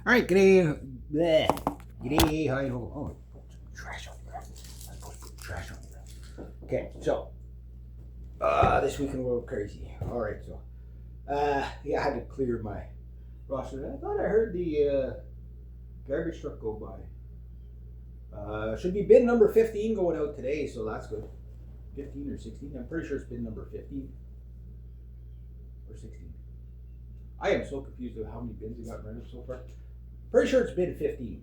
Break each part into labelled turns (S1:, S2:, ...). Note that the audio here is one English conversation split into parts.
S1: All right, g'day. Bleh. G'day. Hi. Oh, trash on the ground. I put trash on the ground. Okay, so this week in the world crazy. All right, so yeah, I had to clear my roster. I thought I heard the garbage truck go by. Should be bin number 15 going out today, so that's good. 15 or 16. I'm pretty sure it's bin number 15 or 16. I am so confused with how many bins we got rented so far. Pretty sure it's bin 15.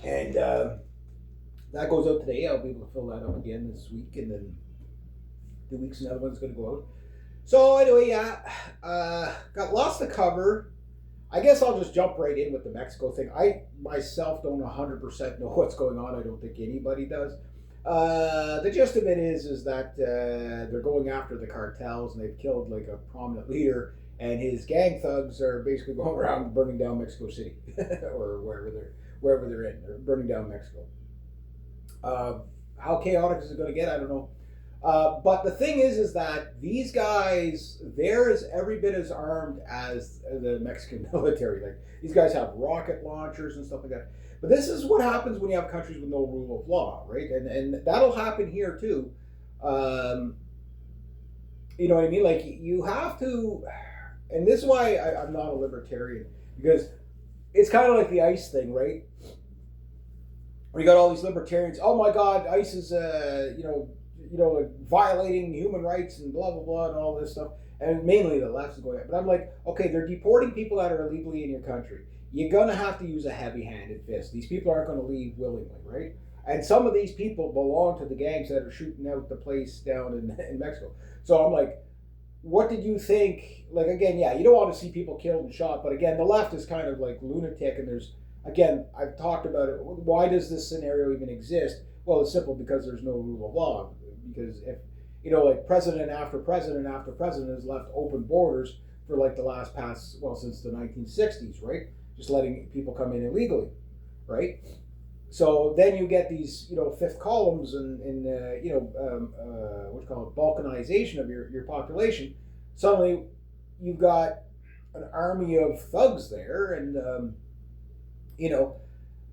S1: And that goes out today. I'll be able to fill that up again this week, and then 2 weeks another one's going to go out. So anyway, yeah, got lots to cover. I guess I'll just jump right in with the Mexico thing. I myself don't 100% know what's going on. I don't think anybody does. The gist of it is that they're going after the cartels, and they've killed like a prominent leader, and his gang thugs are basically going around burning down Mexico City or wherever they're in. They're burning down Mexico. How chaotic is it going to get? I don't know. But the thing is that these guys, they're every bit as armed as the Mexican military. Like these guys have rocket launchers and stuff like that. But this is what happens when you have countries with no rule of law, right? And that'll happen here too. You know what I mean? Like you have to, and this is why I'm not a libertarian, because it's kind of like the ICE thing, right? Where you got all these libertarians. Oh my God, ICE is like violating human rights and blah blah blah and all this stuff. And mainly the left is going at. But I'm like, okay, they're deporting people that are illegally in your country. You're gonna have to use a heavy-handed fist. These people aren't gonna leave willingly, right? And some of these people belong to the gangs that are shooting out the place down in Mexico. So I'm like, what did you think? Like again, yeah, you don't want to see people killed and shot, but again, the left is kind of like lunatic, and there's again, I've talked about it. Why does this scenario even exist? Well, it's simple because there's no rule of law. Because if like president after president after president has left open borders for like the last since the 1960s, right? Just letting people come in illegally, right? So then you get these fifth columns and what's called balkanization of your population. Suddenly you've got an army of thugs there, and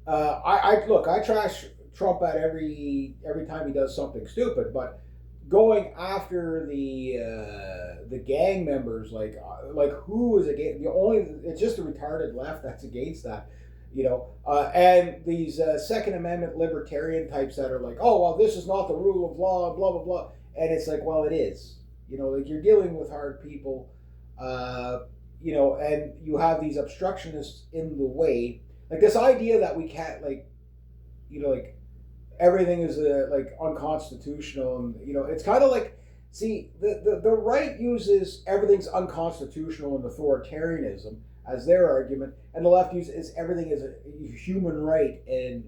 S1: I trash Trump at every time he does something stupid, but going after the gang members, like who is against the only? It's just the retarded left that's against that, and these Second Amendment libertarian types that are like, oh well, this is not the rule of law, blah blah blah, and it's like, well, it is. Like you're dealing with hard people, and you have these obstructionists in the way, like this idea that we can't like everything is like unconstitutional, and it's kind of like, see, the right uses everything's unconstitutional and authoritarianism as their argument, and the left uses everything as a human right and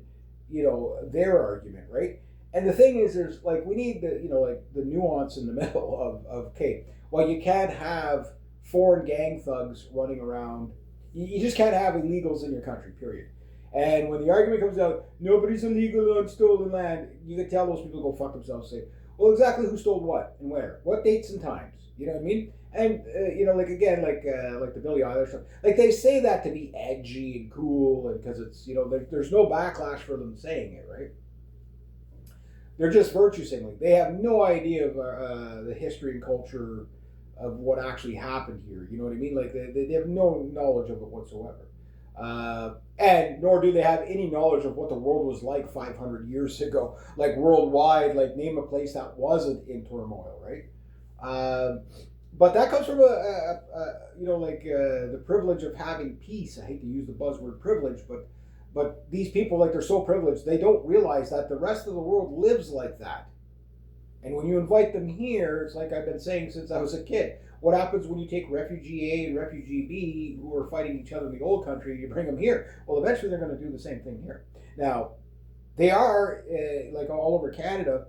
S1: their argument, right? And the thing is, there's like we need the nuance in the middle of okay, well, you can't have foreign gang thugs running around. You just can't have illegals in your country, period. And when the argument comes out, nobody's illegal on stolen land, you can tell those people to go fuck themselves. Say, well, exactly who stole what and where, what dates and times. You know what I mean? And like again, like the Billie Eilish stuff. Like they say that to be edgy and cool, and because it's there's no backlash for them saying it, right? They're just virtue signaling. They have no idea of the history and culture of what actually happened here. You know what I mean? Like they have no knowledge of it whatsoever. And nor do they have any knowledge of what the world was like 500 years ago, like worldwide. Like name a place that wasn't in turmoil, right? But that comes from the privilege of having peace. I hate to use the buzzword privilege, but these people, like, they're so privileged, they don't realize that the rest of the world lives like that. And when you invite them here, it's like I've been saying since I was a kid. What happens when you take refugee A and refugee B who are fighting each other in the old country and you bring them here? Well, eventually they're going to do the same thing here. Now, they are, like all over Canada,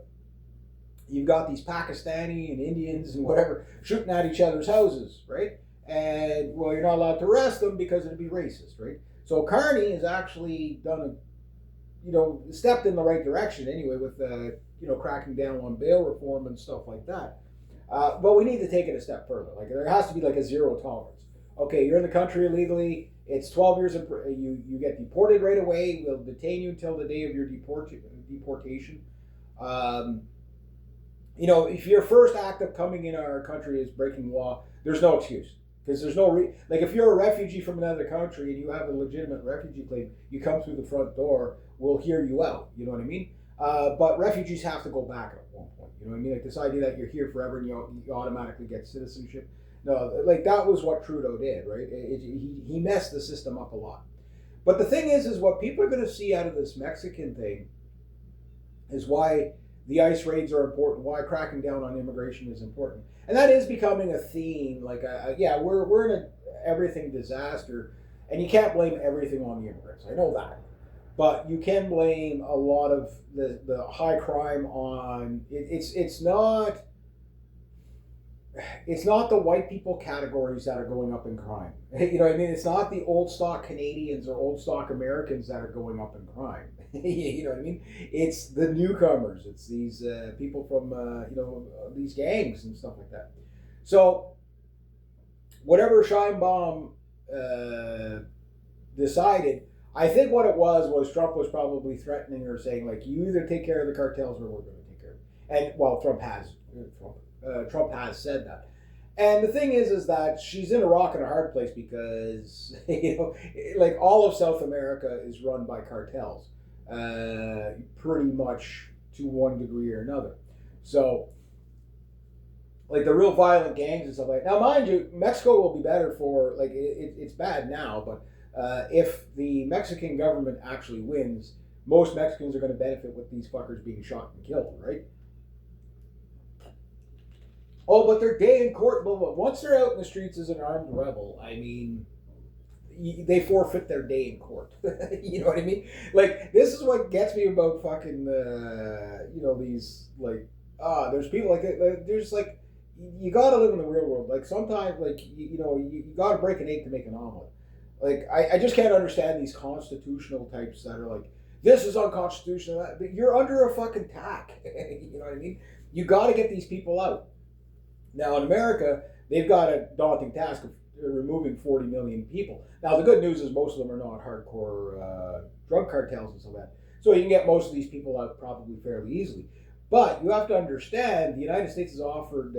S1: you've got these Pakistani and Indians and whatever shooting at each other's houses, right? And, well, you're not allowed to arrest them because it'd be racist, right? So Carney has actually done stepped in the right direction anyway with, cracking down on bail reform and stuff like that. But we need to take it a step further. Like there has to be like a zero tolerance. Okay, you're in the country illegally. It's 12 years. You get deported right away. We'll detain you until the day of your deportation. Um, if your first act of coming in our country is breaking law, there's no excuse because there's no like if you're a refugee from another country and you have a legitimate refugee claim, you come through the front door, we'll hear you out. You know what I mean? But refugees have to go back at one point. You know what I mean? Like this idea that you're here forever and you automatically get citizenship. No, like that was what Trudeau did, right? He messed the system up a lot. But the thing is what people are going to see out of this Mexican thing is why the ICE raids are important, why cracking down on immigration is important. And that is becoming a theme. Like, yeah, we're in a everything disaster, and you can't blame everything on the immigrants. I know that. But you can blame a lot of the high crime on it's not the white people categories that are going up in crime. You know what I mean? It's not the old stock Canadians or old stock Americans that are going up in crime. You know what I mean? It's the newcomers. It's these people from these gangs and stuff like that. So whatever Sheinbaum decided, I think what it was Trump was probably threatening her, saying like, you either take care of the cartels or we're going to take care of it. And well, Trump has said that. And the thing is that she's in a rock and a hard place because like all of South America is run by cartels, pretty much to one degree or another. So, like the real violent gangs and stuff like that. Now, mind you, Mexico will be better for like it's bad now, but if the Mexican government actually wins, most Mexicans are going to benefit with these fuckers being shot and killed, right? Oh, but their day in court, but once they're out in the streets as an armed rebel, I mean, they forfeit their day in court. You know what I mean? Like, this is what gets me about fucking, these, like, there's people like, there's like, you gotta live in the real world. Like, sometimes, like, you gotta break an egg to make an omelet. Like, I just can't understand these constitutional types that are like, this is unconstitutional. You're under a fucking attack. You know what I mean? You gotta get these people out. Now, in America, they've got a daunting task of removing 40 million people. Now, the good news is most of them are not hardcore drug cartels and so that. So you can get most of these people out probably fairly easily. But you have to understand, the United States is offering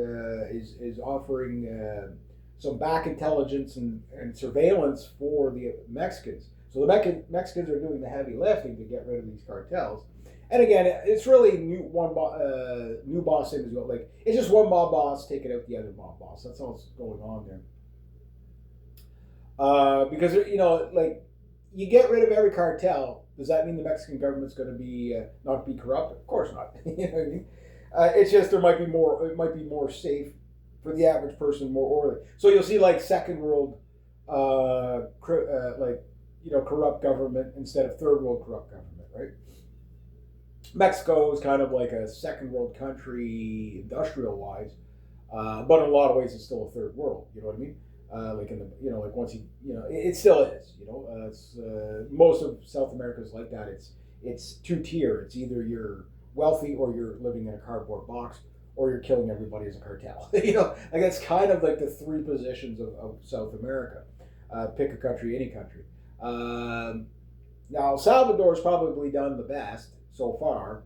S1: some back intelligence and surveillance for the Mexicans. So the Mexicans are doing the heavy lifting to get rid of these cartels. And again, it's really new boss thing as well. Like, it's just one mob boss taking out the other mob boss. That's all that's going on there. Because like, you get rid of every cartel. Does that mean the Mexican government's going to be not be corrupt? Of course not. You know what I mean? It's just there might be more. It might be more safe for the average person, more orderly. So you'll see like second world, corrupt government instead of third world corrupt government, right? Mexico is kind of like a second world country industrial wise, but in a lot of ways it's still a third world. You know what I mean? Like in the like once it still is. It's most of South America is like that. It's two-tier. It's either you're wealthy or you're living in a cardboard box or you're killing everybody as a cartel. Like it's kind of like the three positions of South America. Pick a country, any country. Now Salvador's probably done the best so far,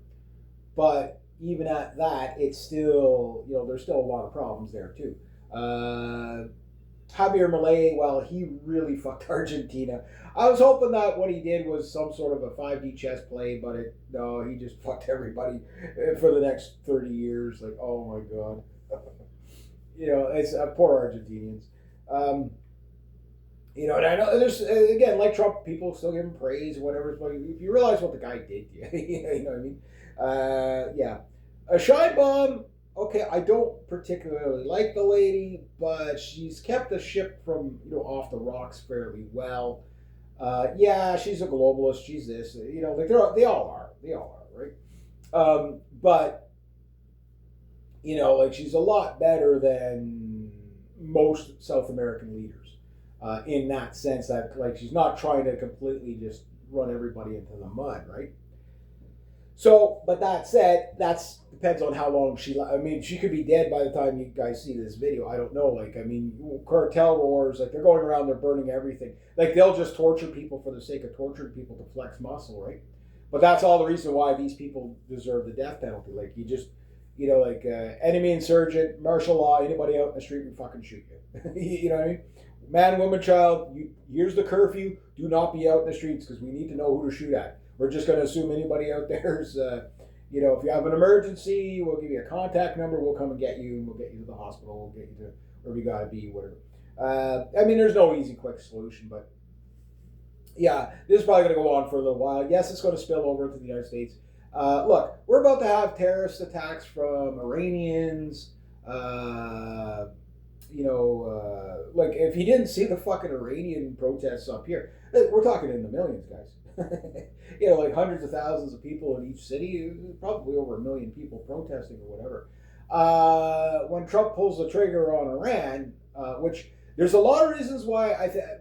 S1: but even at that, it's still, there's still a lot of problems there too. Javier Milei, well, he really fucked Argentina. I was hoping that what he did was some sort of a 5D chess play, but no, he just fucked everybody for the next 30 years. Like, oh my God. It's poor Argentinians. And I know there's, again, like Trump, people still give him praise or whatever. But if you realize what the guy did to you, you know what I mean? Yeah. A Sheinbaum, okay, I don't particularly like the lady, but she's kept the ship from, off the rocks fairly well. Yeah, she's a globalist. She's this, like they all are. They all are, right? But, like she's a lot better than most South American leaders. In that sense that like she's not trying to completely just run everybody into the mud, right? So, but that said, that's depends on how long she. I mean, she could be dead by the time you guys see this video. I don't know. Like, I mean, cartel wars, like they're going around, they're burning everything. Like they'll just torture people for the sake of torturing people to flex muscle, right? But that's all the reason why these people deserve the death penalty. Like you just, like enemy insurgent, martial law. Anybody out in the street, we fucking shoot you. You know what I mean? Man, woman, child. Here's the curfew. Do not be out in the streets because we need to know who to shoot at. We're just going to assume anybody out there is, if you have an emergency, we'll give you a contact number. We'll come and get you, and we'll get you to the hospital. We'll get you to wherever you got to be, whatever. I mean, there's no easy, quick solution, but yeah, this is probably going to go on for a little while. Yes, it's going to spill over into the United States. Look, we're about to have terrorist attacks from Iranians. Like if you didn't see the fucking Iranian protests up here, we're talking in the millions, guys. Like hundreds of thousands of people in each city, probably over 1 million people protesting or whatever. When Trump pulls the trigger on Iran, which there's a lot of reasons why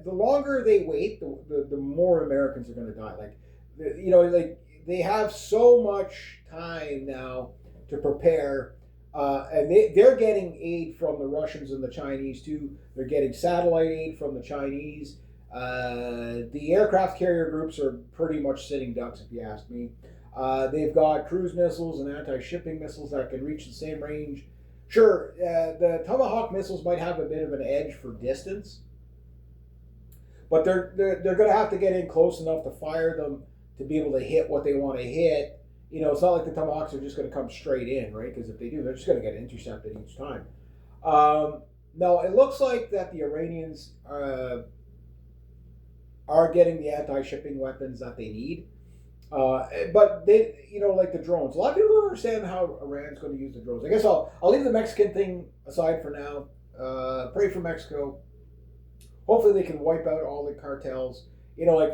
S1: the longer they wait, the more Americans are going to die. Like they have so much time now to prepare. And they're getting aid from the Russians and the Chinese too. They're getting satellite aid from the Chinese. The aircraft carrier groups are pretty much sitting ducks, if you ask me. They've got cruise missiles and anti-shipping missiles that can reach the same range. Sure, the Tomahawk missiles might have a bit of an edge for distance, but they're going to have to get in close enough to fire them to be able to hit what they want to hit. It's not like the Tomahawks are just going to come straight in, right? Because if they do, they're just going to get intercepted each time. Now, it looks like that the Iranians are getting the anti-shipping weapons that they need. But they, like the drones. A lot of people don't understand how Iran's going to use the drones. I guess I'll leave the Mexican thing aside for now. Pray for Mexico. Hopefully they can wipe out all the cartels.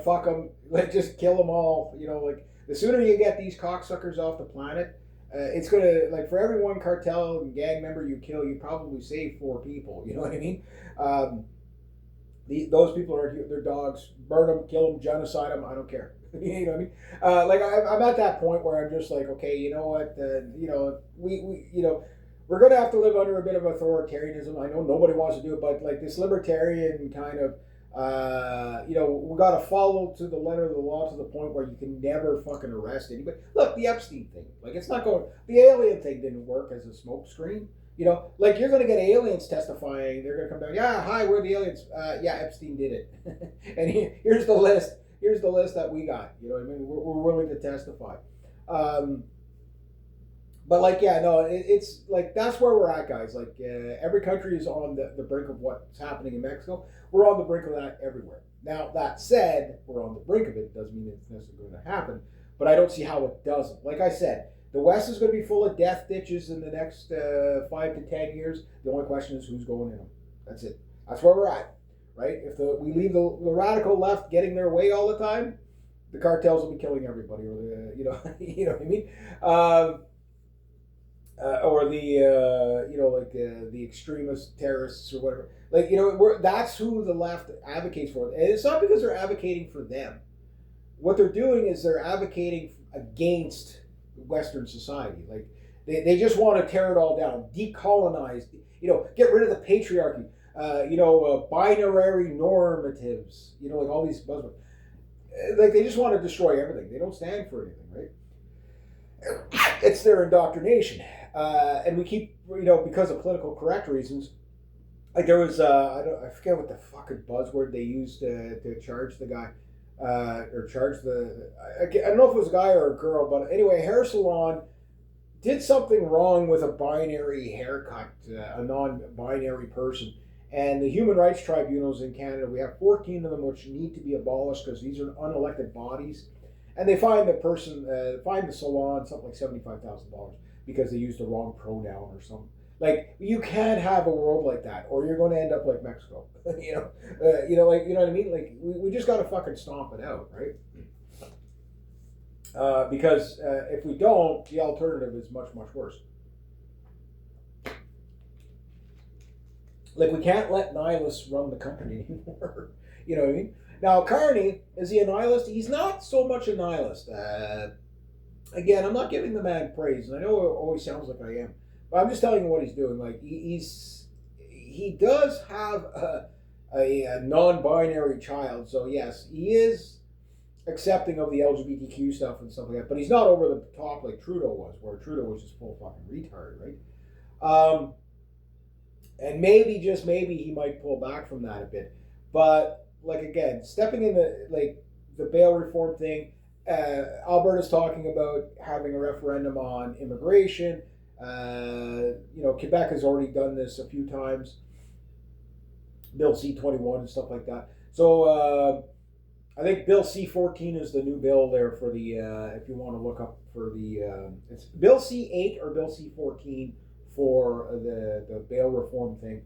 S1: Fuck them. Just kill them all. The sooner you get these cocksuckers off the planet, it's going to, for every one cartel and gang member you kill, you probably save 4 people. You know what I mean? Those people are their dogs. Burn them, kill them, genocide them. I don't care. You know what I mean? I'm at that point where I'm just like, okay, you know what? We're going to have to live under a bit of authoritarianism. I know nobody wants to do it, but this libertarian kind of, we got to follow to the letter of the law to the point where you can never fucking arrest anybody. Look, the Epstein thing, it's not going. The alien thing didn't work as a smoke screen. You're going to get aliens testifying. They're going to come down. Yeah, hi, we're the aliens. Yeah, Epstein did it. And here's the list. Here's the list that we got. You know what I mean? We're willing to testify. But it's that's where we're at, guys. Every country is on the brink of what's happening in Mexico. We're on the brink of that everywhere. Now, that said, we're on the brink of it. Doesn't mean it's necessarily going to happen. But I don't see how it doesn't. Like I said, the West is going to be full of death ditches in the next 5 to 10 years. The only question is who's going in them. That's it. That's where we're at, right? If we leave the radical left getting their way all the time, the cartels will be killing everybody, or you know what I mean. Or the extremist terrorists or whatever. That's who the left advocates for. And it's not because they're advocating for them. What they're doing is they're advocating against Western society. They just want to tear it all down, decolonize, get rid of the patriarchy, binary normatives, all these buzzwords. They just want to destroy everything. They don't stand for anything, right? It's their indoctrination. And we keep, because of political correct reasons, there was, I forget what the fucking buzzword they used to charge the guy, or charge I don't know if it was a guy or a girl, but anyway, hair salon did something wrong with a binary haircut, a non-binary person. And the human rights tribunals in Canada, we have 14 of them which need to be abolished because these are unelected bodies. And they fined the salon something like $75,000 because they used the wrong pronoun or something. You can't have a world like that, or you're going to end up like Mexico. You know what I mean? We just got to fucking stomp it out, right? Because if we don't, the alternative is much, much worse. We can't let nihilists run the country anymore. You know what I mean? Now, Carney, is he a nihilist? He's not so much a nihilist. again, I'm not giving the man praise, and I know it always sounds like I am, but I'm just telling you what he's doing. Like he does have a non-binary child, so yes, he is accepting of the LGBTQ stuff and stuff like that, but he's not over the top like Trudeau was, where Trudeau was just full fucking retard, right? Um, and maybe, just maybe, he might pull back from that a bit. But like again, stepping in the bail reform thing, Alberta's talking about having a referendum on immigration. Quebec has already done this a few times. Bill C-21 and stuff like that. So I think Bill C-14 is the new bill there for the, if you want to look up for the, it's Bill C-8 or Bill C-14 for the bail reform thing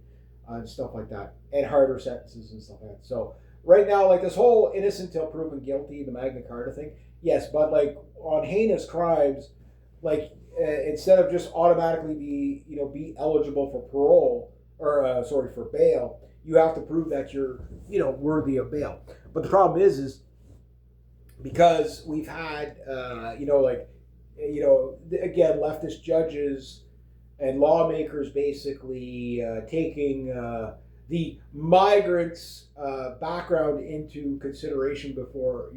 S1: and stuff like that, and harder sentences and stuff like that. So right now, like this whole innocent till proven guilty, the Magna Carta thing, yes, but like on heinous crimes, like instead of just automatically be eligible for parole or for bail, you have to prove that you're worthy of bail. But the problem is because we've had again, leftist judges and lawmakers basically taking the migrants' background into consideration before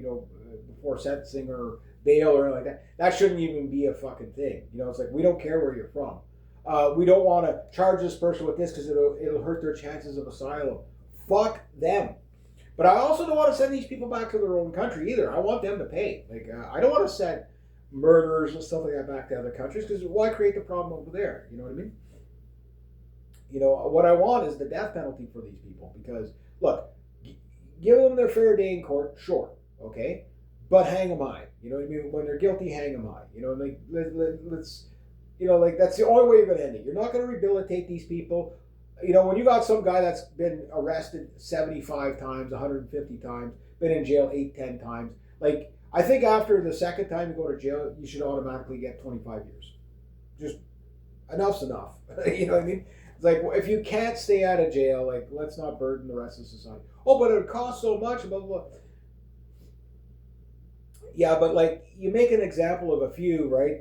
S1: sentencing or bail or anything like that. That shouldn't even be a fucking thing. It's like, we don't care where you're from. We don't want to charge this person with this because it'll hurt their chances of asylum. Fuck them. But I also don't want to send these people back to their own country either. I want them to pay. I don't want to send murderers and stuff like that back to other countries, because why create the problem over there? You know what I mean? What I want is the death penalty for these people, because look, give them their fair day in court, sure, okay, but hang them high. You know what I mean? When they're guilty, hang them high. Let's that's the only way you're going to end it. You're not going to rehabilitate these people. When you got some guy that's been arrested 75 times, 150 times, been in jail 8, 10 times, like, I think after the second time you go to jail, you should automatically get 25 years. Just enough's enough. You know what I mean? It's like, if you can't stay out of jail, like, let's not burden the rest of society. Oh, but it would cost so much, blah, blah, blah. Yeah, but like, you make an example of a few, right?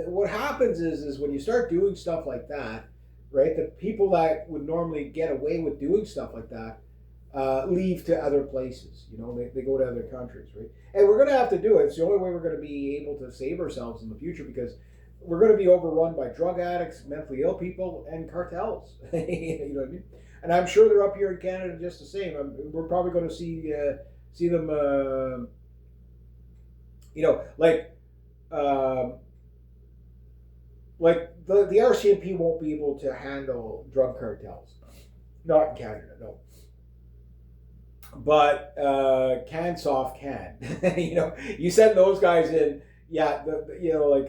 S1: What happens is when you start doing stuff like that, right? The people that would normally get away with doing stuff like that leave to other places. They go to other countries, right? And we're going to have to do it. It's the only way we're going to be able to save ourselves in the future, because we're going to be overrun by drug addicts, mentally ill people, and cartels. You know what I mean? And I'm sure they're up here in Canada just the same. We're probably going to see them. Like the RCMP won't be able to handle drug cartels. Not in Canada, no. But CanSoft can. You send those guys in. Yeah, we'll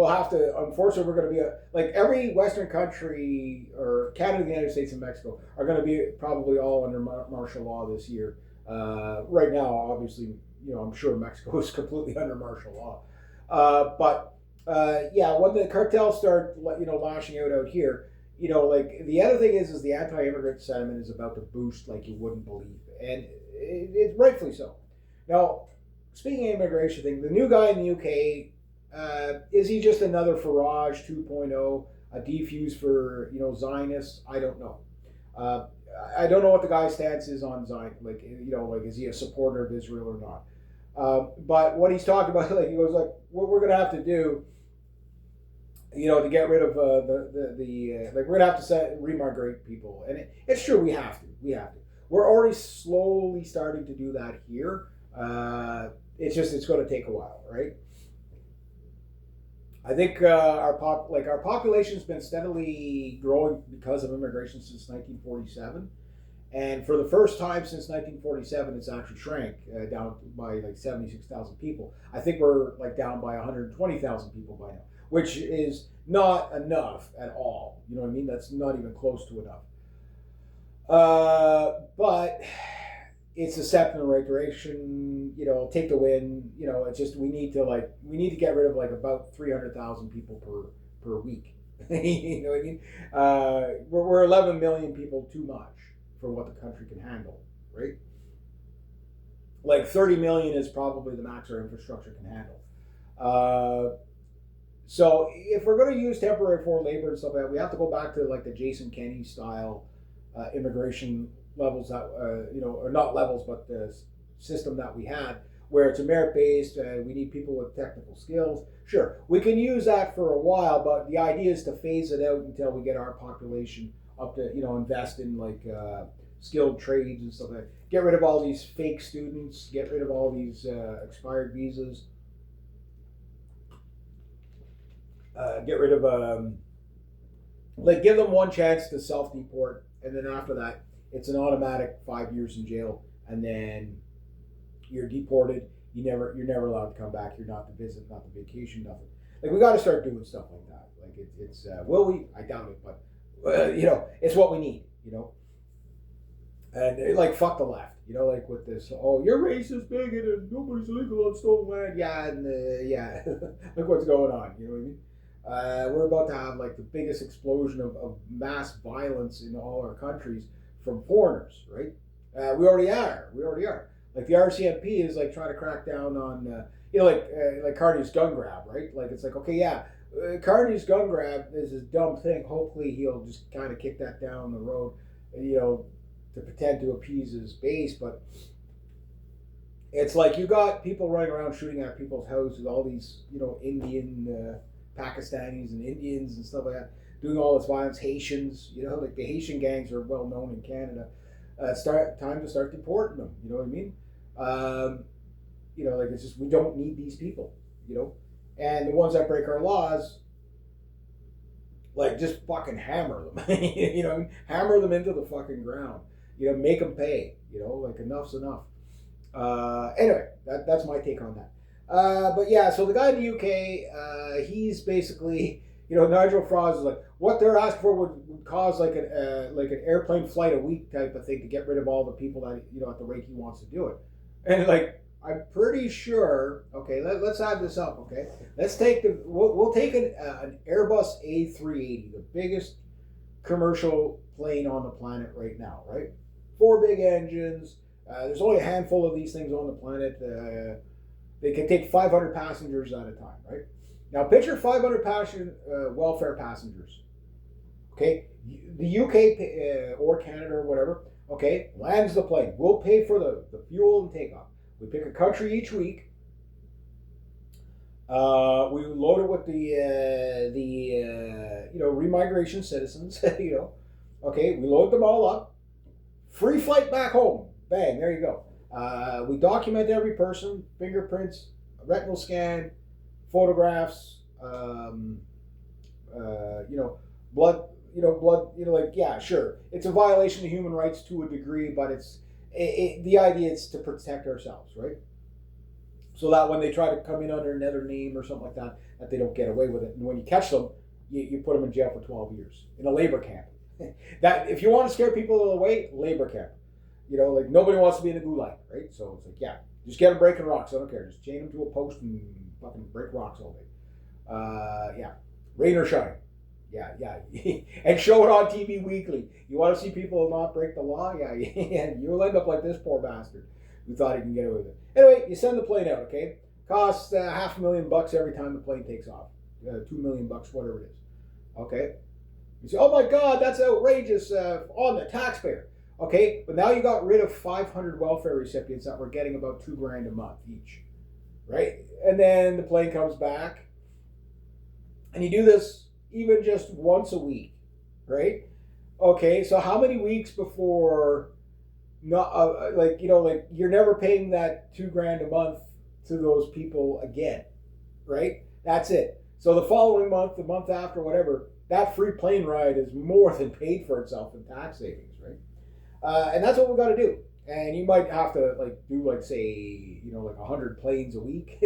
S1: have to. Unfortunately, we're going to be like every Western country, or Canada, the United States, and Mexico are going to be probably all under martial law this year. Right now, obviously, I'm sure Mexico is completely under martial law. But when the cartels start, lashing out here. The other thing is the anti-immigrant sentiment is about to boost like you wouldn't believe, and it's rightfully so. Now, speaking of immigration thing, the new guy in the UK, is he just another Farage 2.0, a defuse for Zionists? I don't know. I don't know what the guy's stance is on Zion. Is he a supporter of Israel or not? But what he's talking about, he goes like, what we're going to have to do, to get rid of we're going to have to remigrate people. And it's true, we have to. We're already slowly starting to do that here. It's going to take a while, right? I think our population's been steadily growing because of immigration since 1947. And for the first time since 1947, it's actually shrank down by like 76,000 people. I think we're down by 120,000 people by now, which is not enough at all. You know what I mean? That's not even close to enough. But it's a step in the right direction. Take the win. It's just we need to get rid of about 300,000 people per week. You know what I mean? We're 11 million people too much for what the country can handle, right? 30 million is probably the max our infrastructure can handle. Uh, so if we're going to use temporary foreign labor and stuff like that, we have to go back to like the Jason Kenney style immigration levels that or not levels, but the system that we had, where it's a merit based. We need people with technical skills. Sure, we can use that for a while, but the idea is to phase it out until we get our population up to invest in like skilled trades and stuff like that. Get rid of all these fake students. Get rid of all these expired visas. Get rid of like give them one chance to self deport, and then after that, it's an automatic 5 years in jail, and then you're deported. You're never allowed to come back. You're not to visit, not to vacation, nothing. Like we got to start doing stuff like that. Like it's will we? I doubt it, but it's what we need. And like fuck the left. Like with this. Oh, you're racist, bigot, and nobody's illegal on stolen land. Yeah, and yeah, look what's going on. You know what I mean? We're about to have like the biggest explosion of mass violence in all our countries from foreigners, right? We already are. Like the RCMP is like trying to crack down on, like Carney's gun grab, right? Like it's like, okay, yeah, Carney's gun grab is this dumb thing. Hopefully he'll just kind of kick that down the road, to pretend to appease his base. But it's like you got people running around shooting at people's houses, all these, Indian, Pakistanis and Indians and stuff like that, doing all this violence. Haitians, like the Haitian gangs are well known in Canada. Time to start deporting them. You know what I mean? Like it's just we don't need these people. And the ones that break our laws, like just fucking hammer them. Hammer them into the fucking ground. Make them pay. Like enough's enough. Anyway, that's my take on that. But yeah, so the guy in the UK, he's basically, Nigel Farage is like, what they're asking for would cause like an airplane flight a week type of thing to get rid of all the people that, at the rate he wants to do it. And like, I'm pretty sure, okay, let's add this up, okay? Let's take we'll take an Airbus A380, the biggest commercial plane on the planet right now, right? 4 big engines. There's only a handful of these things on the planet. They can take 500 passengers at a time, right? Now picture 500 welfare passengers. Okay, the UK or Canada or whatever. Okay, lands the plane. We'll pay for the fuel and takeoff. We pick a country each week. We load it with the remigration citizens. Okay, we load them all up. Free flight back home. Bang, there you go. We document every person, fingerprints, retinal scan, photographs, blood, like, yeah, sure. It's a violation of human rights to a degree, but the idea is to protect ourselves, right? So that when they try to come in under another name or something like that, that they don't get away with it. And when you catch them, you put them in jail for 12 years in a labor camp. That if you want to scare people away, labor camp. Like nobody wants to be in a gulag, right? So it's like, yeah, just get them breaking rocks. I don't care. Just chain them to a post and fucking break rocks all day. Yeah, rain or shine. Yeah. And show it on TV weekly. You want to see people not break the law? Yeah, you'll end up like this poor bastard who thought he can get away with it. Anyway, you send the plane out, okay? Costs $500,000 every time the plane takes off. $2 million, whatever it is. Okay? You say, oh my God, that's outrageous on the taxpayer. Okay, but now you got rid of 500 welfare recipients that were getting about $2,000 a month each, right? And then the plane comes back, and you do this even just once a week, right? Okay, so how many weeks before, you're never paying that $2,000 a month to those people again, right? That's it. So the following month, the month after, whatever, that free plane ride is more than paid for itself in tax savings, right? And that's what we've got to do. And you might have to do 100 planes a week,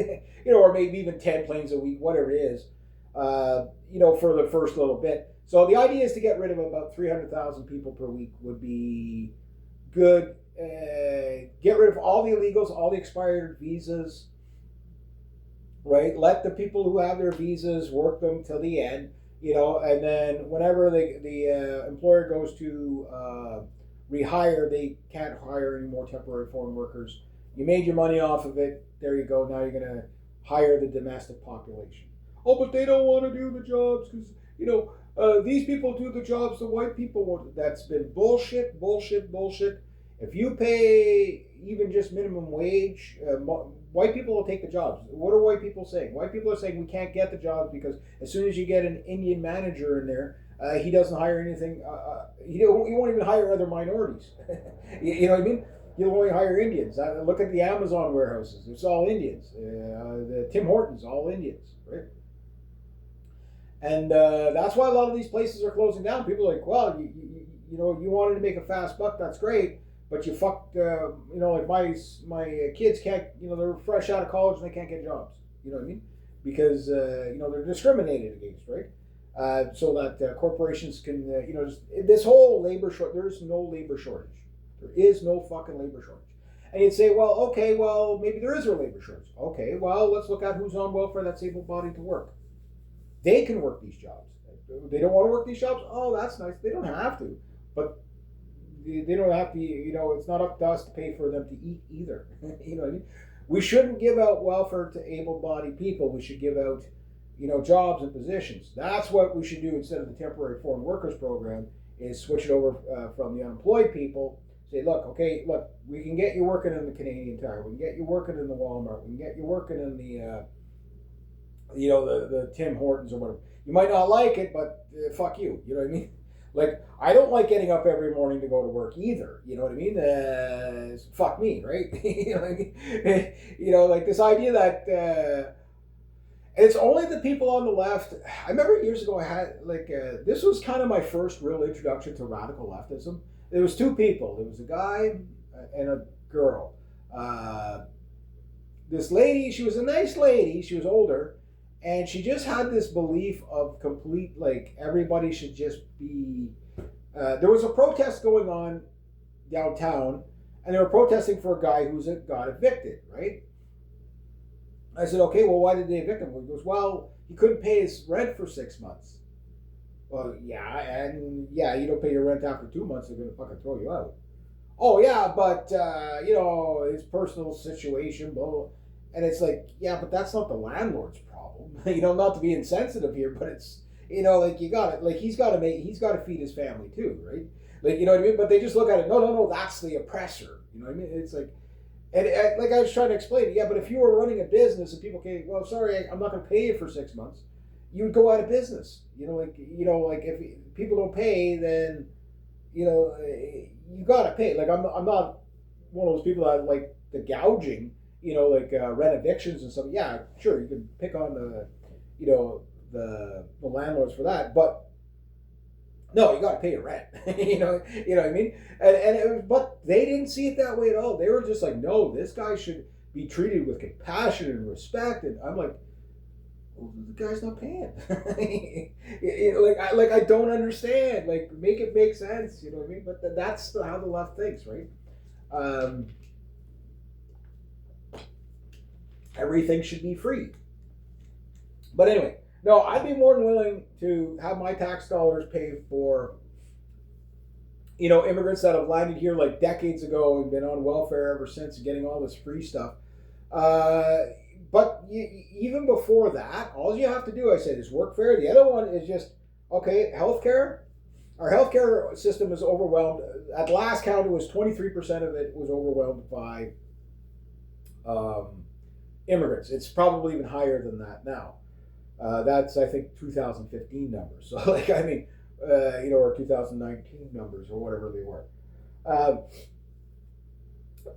S1: or maybe even 10 planes a week, whatever it is, for the first little bit. So the idea is to get rid of about 300,000 people per week would be good. Get rid of all the illegals, all the expired visas, right? Let the people who have their visas work them till the end, and then whenever the employer goes to rehire, they can't hire any more temporary foreign workers. You made your money off of it. There you go. Now you're going to hire the domestic population. Oh, but they don't want to do the jobs because, these people do the jobs the white people want. That's been bullshit, bullshit, bullshit. If you pay even just minimum wage, white people will take the jobs. What are white people saying? White people are saying we can't get the jobs because as soon as you get an Indian manager in there, he doesn't hire anything. He won't even hire other minorities. You know what I mean? You'll only hire Indians. Look at the Amazon warehouses. It's all Indians. The Tim Hortons, all Indians, right? And that's why a lot of these places are closing down. People are like, well, you wanted to make a fast buck. That's great. But you fucked, like my kids can't, they're fresh out of college and they can't get jobs. You know what I mean? Because, they're discriminated against, right? So that corporations can, this whole labor shortage, there's no labor shortage. There is no fucking labor shortage. And you'd say, well, okay, well, maybe there is a labor shortage. Okay, well, let's look at who's on welfare that's able-bodied to work. They can work these jobs. They don't want to work these jobs? Oh, that's nice. They don't have to. But they don't have to, it's not up to us to pay for them to eat either. You know what I mean? We shouldn't give out welfare to able-bodied people. We should give out, jobs and positions. That's what we should do instead of the temporary foreign workers program, is switch it over from the unemployed people. Say, look, we can get you working in the Canadian Tire. We can get you working in the Walmart. We can get you working in the, the Tim Hortons or whatever. You might not like it, but fuck you. You know what I mean? Like, I don't like getting up every morning to go to work either. You know what I mean? Fuck me, right? You know what I mean? Like this idea that it's only the people on the left. I remember years ago I had, this was kind of my first real introduction to radical leftism. There was two people. There was a guy and a girl. This lady, she was a nice lady. She was older. And she just had this belief of complete, everybody should just be... there was a protest going on downtown, and they were protesting for a guy who got evicted, right? I said, okay, well, why did they evict him? He goes, well, he couldn't pay his rent for 6 months. Well, yeah, you don't pay your rent after 2 months, they're going to fucking throw you out. Oh, yeah, but, his personal situation, blah, blah. And it's like, yeah, but that's not the landlord's problem. Not to be insensitive here, but it's, you got it. He's got to feed his family too, right? You know what I mean? But they just look at it, no, that's the oppressor. You know what I mean? It's like, and I was trying to explain, yeah, but if you were running a business and people came, well, sorry, I'm not going to pay you for 6 months, you would go out of business. If people don't pay, then, you got to pay. I'm not one of those people that like the gouging, rent evictions and stuff. Yeah, sure, you can pick on the landlords for that, but no, you got to pay your rent. you know what I mean? But they didn't see it that way at all. They were just like, no, this guy should be treated with compassion and respect. And I'm like, well, the guy's not paying. I don't understand. Make it make sense. You know what I mean? But that's how the left thinks, right? Everything should be free. But anyway, no, I'd be more than willing to have my tax dollars pay for, immigrants that have landed here decades ago and been on welfare ever since and getting all this free stuff. But even before that, all you have to do, I said, is work fair. The other one is just, okay, healthcare. Our healthcare system is overwhelmed. At last count, it was 23% of it was overwhelmed by immigrants. It's probably even higher than that now. That's, I think, 2015 numbers. So, or 2019 numbers or whatever they were.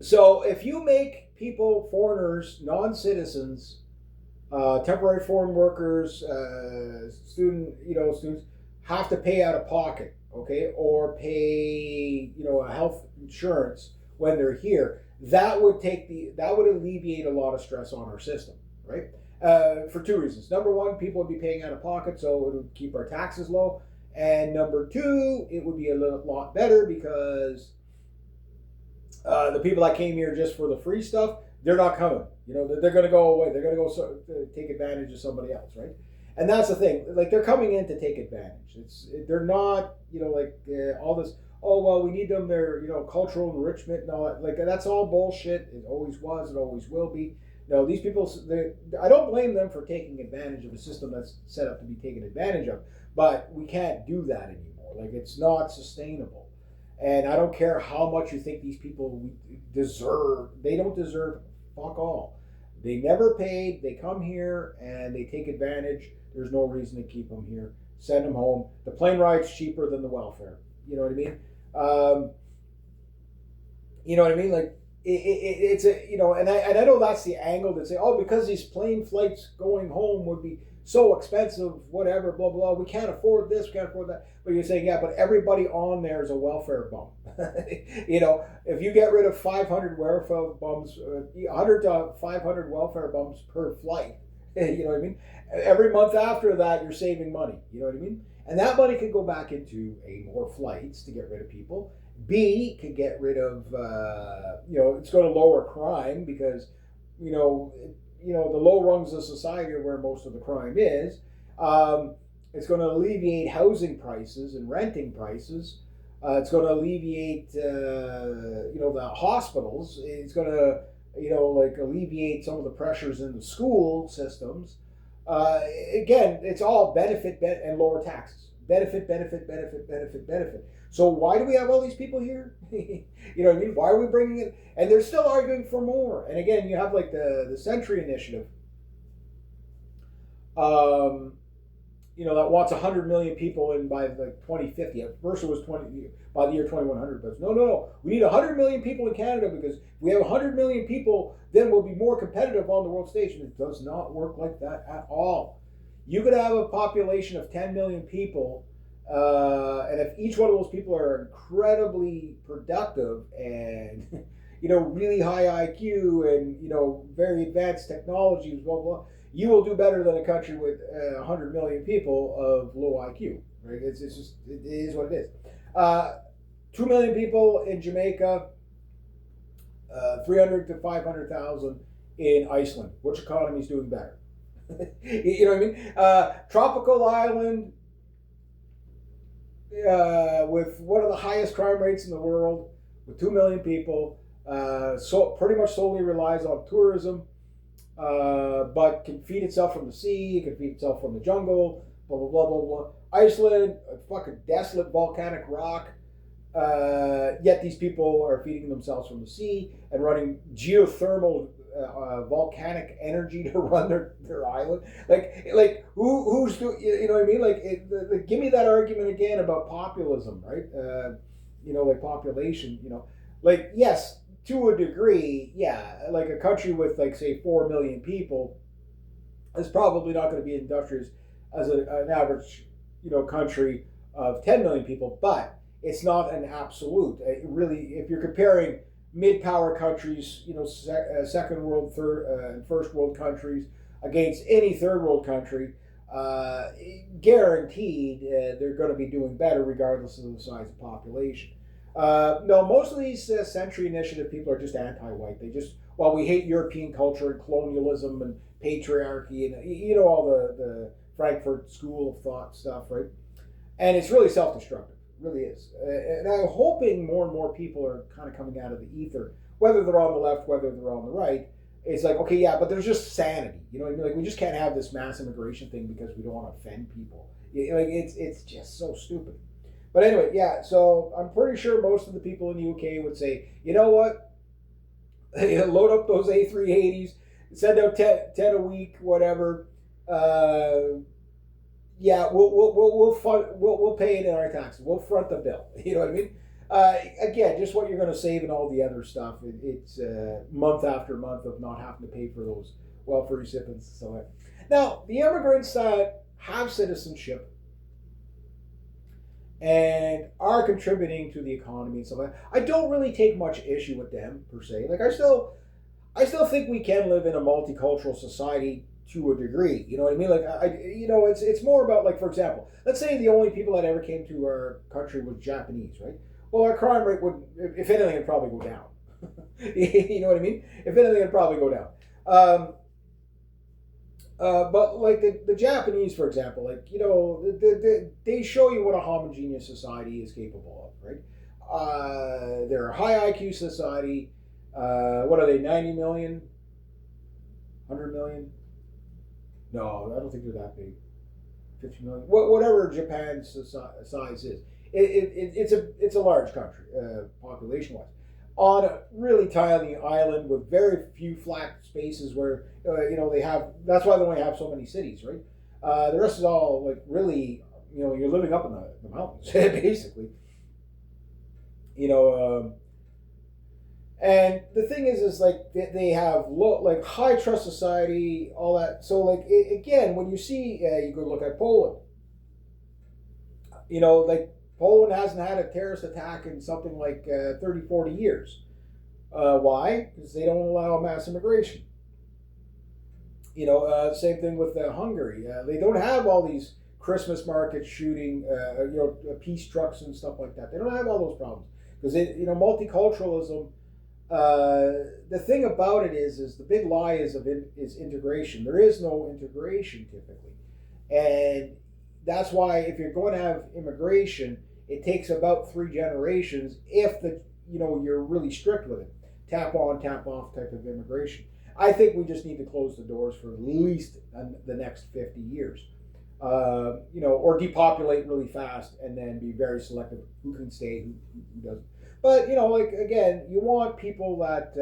S1: So if you make people, foreigners, non-citizens, temporary foreign workers, students have to pay out of pocket, okay, or pay, a health insurance when they're here, that would alleviate a lot of stress on our system, right? For two reasons. Number one, people would be paying out of pocket, so it would keep our taxes low. And number two, it would be a lot better because the people that came here just for the free stuff, they're not coming. They're going to go away. They're going to go take advantage of somebody else, right? And that's the thing. They're coming in to take advantage. They're not, all this. Oh well, we need them. They're cultural enrichment and all that. That's all bullshit. It always was. It always will be. No, these people, I don't blame them for taking advantage of a system that's set up to be taken advantage of, but we can't do that anymore. Like, it's not sustainable. And I don't care how much you think these people deserve, they don't deserve fuck all. They never paid, they come here and they take advantage. There's no reason to keep them here. Send them home. The plane ride's cheaper than the welfare. You know what I mean? You know what I mean? Like, it's a, you know, and I know that's the angle that say, oh, because these plane flights going home would be so expensive, whatever, blah blah. We can't afford this, we can't afford that. But you're saying, yeah, but everybody on there is a welfare bum. You know, if you get rid of 500 welfare bums, 100 to 500 welfare bums per flight, you know what I mean? Every month after that, you're saving money. You know what I mean? And that money could go back into A, more flights to get rid of people. B, could get rid of, you know, it's going to lower crime because, you know, the low rungs of society are where most of the crime is. It's going to alleviate housing prices and renting prices. It's going to alleviate, you know, the hospitals. It's going to, you know, like alleviate some of the pressures in the school systems. Again, it's all benefit and lower taxes. Benefit, benefit, benefit, benefit, benefit. So why do we have all these people here? You know what I mean? Why are we bringing it? And they're still arguing for more. And again, you have like the Century Initiative, you know, that wants 100 million people in by like 2050. At first it was 20 by the year 2100. But no. We need 100 million people in Canada because if we have 100 million people, then we'll be more competitive on the world stage. And it does not work like that at all. You could have a population of 10 million people, and if each one of those people are incredibly productive and, you know, really high IQ and, you know, very advanced technologies, blah, blah, you will do better than a country with 100 million people of low IQ, right? It's just, it is what it is. 2 million people in Jamaica, 300 to 500,000 in Iceland. Which economy is doing better? You know what I mean? Tropical island with one of the highest crime rates in the world, with 2 million people, so pretty much solely relies on tourism, but can feed itself from the sea, it can feed itself from the jungle, blah, blah, blah, blah, blah. Iceland, a fucking desolate volcanic rock, yet these people are feeding themselves from the sea and running geothermal volcanic energy to run their island. Like who's doing? You know what I mean? Like, give me that argument again about populism, right? You know, like population. You know, like, yes, to a degree, yeah. Like a country with, like, say 4 million people is probably not going to be industrious as an average, you know, country of 10 million people, but it's not an absolute. It really, if you're comparing mid-power countries, you know, second world, third, and first world countries against any third world country, guaranteed they're going to be doing better regardless of the size of population. No, most of these Century Initiative people are just anti-white. They just, well, we hate European culture and colonialism and patriarchy and, you know, all the Frankfurt School of Thought stuff, right? And it's really self-destructive. Really is. And I'm hoping more and more people are kind of coming out of the ether, whether they're on the left, whether they're on the right. It's like, okay, yeah, but there's just sanity. You know what I mean? Like, we just can't have this mass immigration thing because we don't want to offend people. Like, it's just so stupid. But anyway, yeah, so I'm pretty sure most of the people in the UK would say, you know what? Load up those A380s, send out 10 a week, whatever. Yeah, we'll pay it in our taxes. We'll front the bill. You know what I mean? Again, just what you're going to save and all the other stuff. It's month after month of not having to pay for those welfare recipients and so on. Now, the immigrants that have citizenship and are contributing to the economy and stuff like that, I don't really take much issue with them per se. Like, I still think we can live in a multicultural society to a degree. You know what I mean? Like, you know, it's more about, like, for example, let's say the only people that ever came to our country was Japanese, right? Well, our crime rate would, if anything, it'd probably go down. You know what I mean? If anything, it'd probably go down. But like the Japanese, for example, like, you know, they show you what a homogeneous society is capable of, right? They're a high IQ society. What are they, 90 million? 100 million? No, I don't think they're that big. 50 million, whatever Japan's size is. It's a large country, population wise, on a really tiny island with very few flat spaces where they have. That's why they only have so many cities, right? The rest is all like really, you're living up in the mountains basically. You know, and the thing is like they have like high trust society, all that. So like again, when you see, you go look at Poland. Like Poland hasn't had a terrorist attack in something like 30, 40 years. Why? Because they don't allow mass immigration. Same thing with Hungary. They don't have all these Christmas markets shooting, peace trucks and stuff like that. They don't have all those problems because multiculturalism. The thing about it is the big lie is integration. There is no integration typically, and that's why if you're going to have immigration, it takes about 3 generations if you're really strict with it. Tap on, tap off type of immigration. I think we just need to close the doors for at least the next 50 years, or depopulate really fast and then be very selective who can stay, who doesn't. But like again, you want people that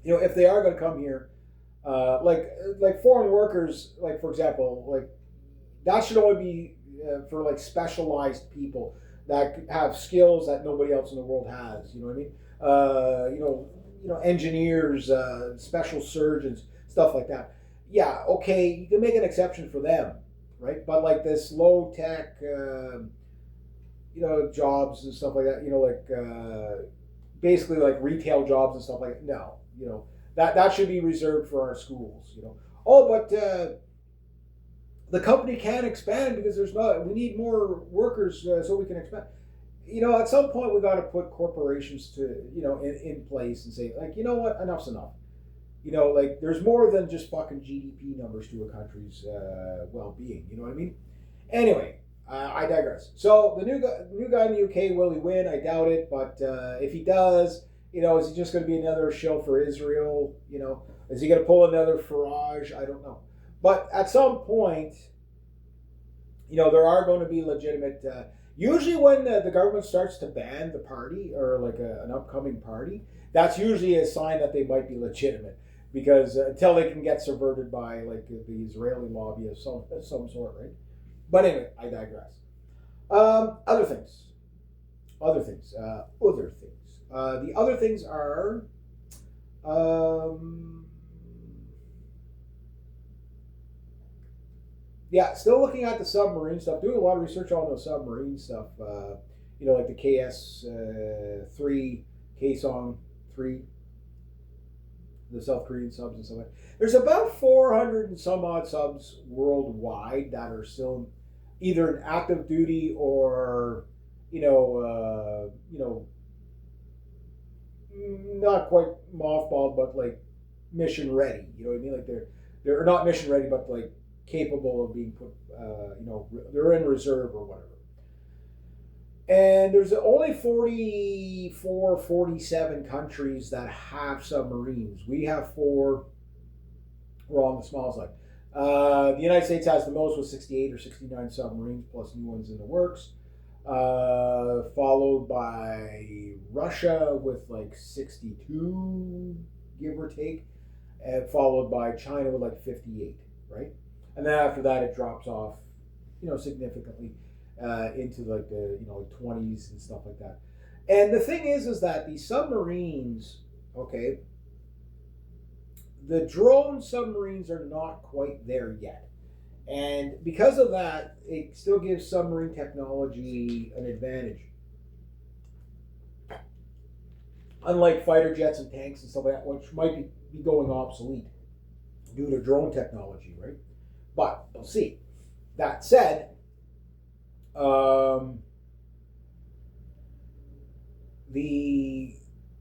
S1: if they are going to come here, like foreign workers, like for example, like that should only be for like specialized people that have skills that nobody else in the world has. You know what I mean? Engineers, special surgeons, stuff like that. Yeah, okay, you can make an exception for them, right? But like this low tech, jobs and stuff like that. Basically like retail jobs and stuff like that. No, that should be reserved for our schools. Oh, but the company can't expand because we need more workers so we can expand. At some point we got to put corporations to in place and say like, what, enough's enough. Like there's more than just fucking GDP numbers to a country's well-being. You know what I mean? Anyway, I digress. So the new guy in the UK, will he win? I doubt it. But if he does, is he just going to be another shill for Israel? Is he going to pull another Farage? I don't know. But at some point, there are going to be legitimate. Usually, when the government starts to ban the party or like an upcoming party, that's usually a sign that they might be legitimate. Because until they can get subverted by like the Israeli lobby of some sort, right? But anyway, I digress. Other things. The other things are. Still looking at the submarine stuff. Doing a lot of research on the submarine stuff. Like the KS-3, Kaesong-3, the South Korean subs and stuff like that. There's about 400 and some odd subs worldwide that are still either in active duty or, not quite mothballed, but like mission ready. You know what I mean? Like they're not mission ready, but like capable of being put, they're in reserve or whatever. And there's only 44, 47 countries that have submarines. We have 4. We're on the small side. The United States has the most with 68 or 69 submarines, plus new ones in the works. Followed by Russia with like 62, give or take. And followed by China with like 58, right? And then after that, it drops off, significantly. Into like the 20s and stuff like that. And the thing is that these submarines, okay, the drone submarines are not quite there yet. And because of that, it still gives submarine technology an advantage. Unlike fighter jets and tanks and stuff like that, which might be going obsolete due to drone technology, right? But we'll see. That said, the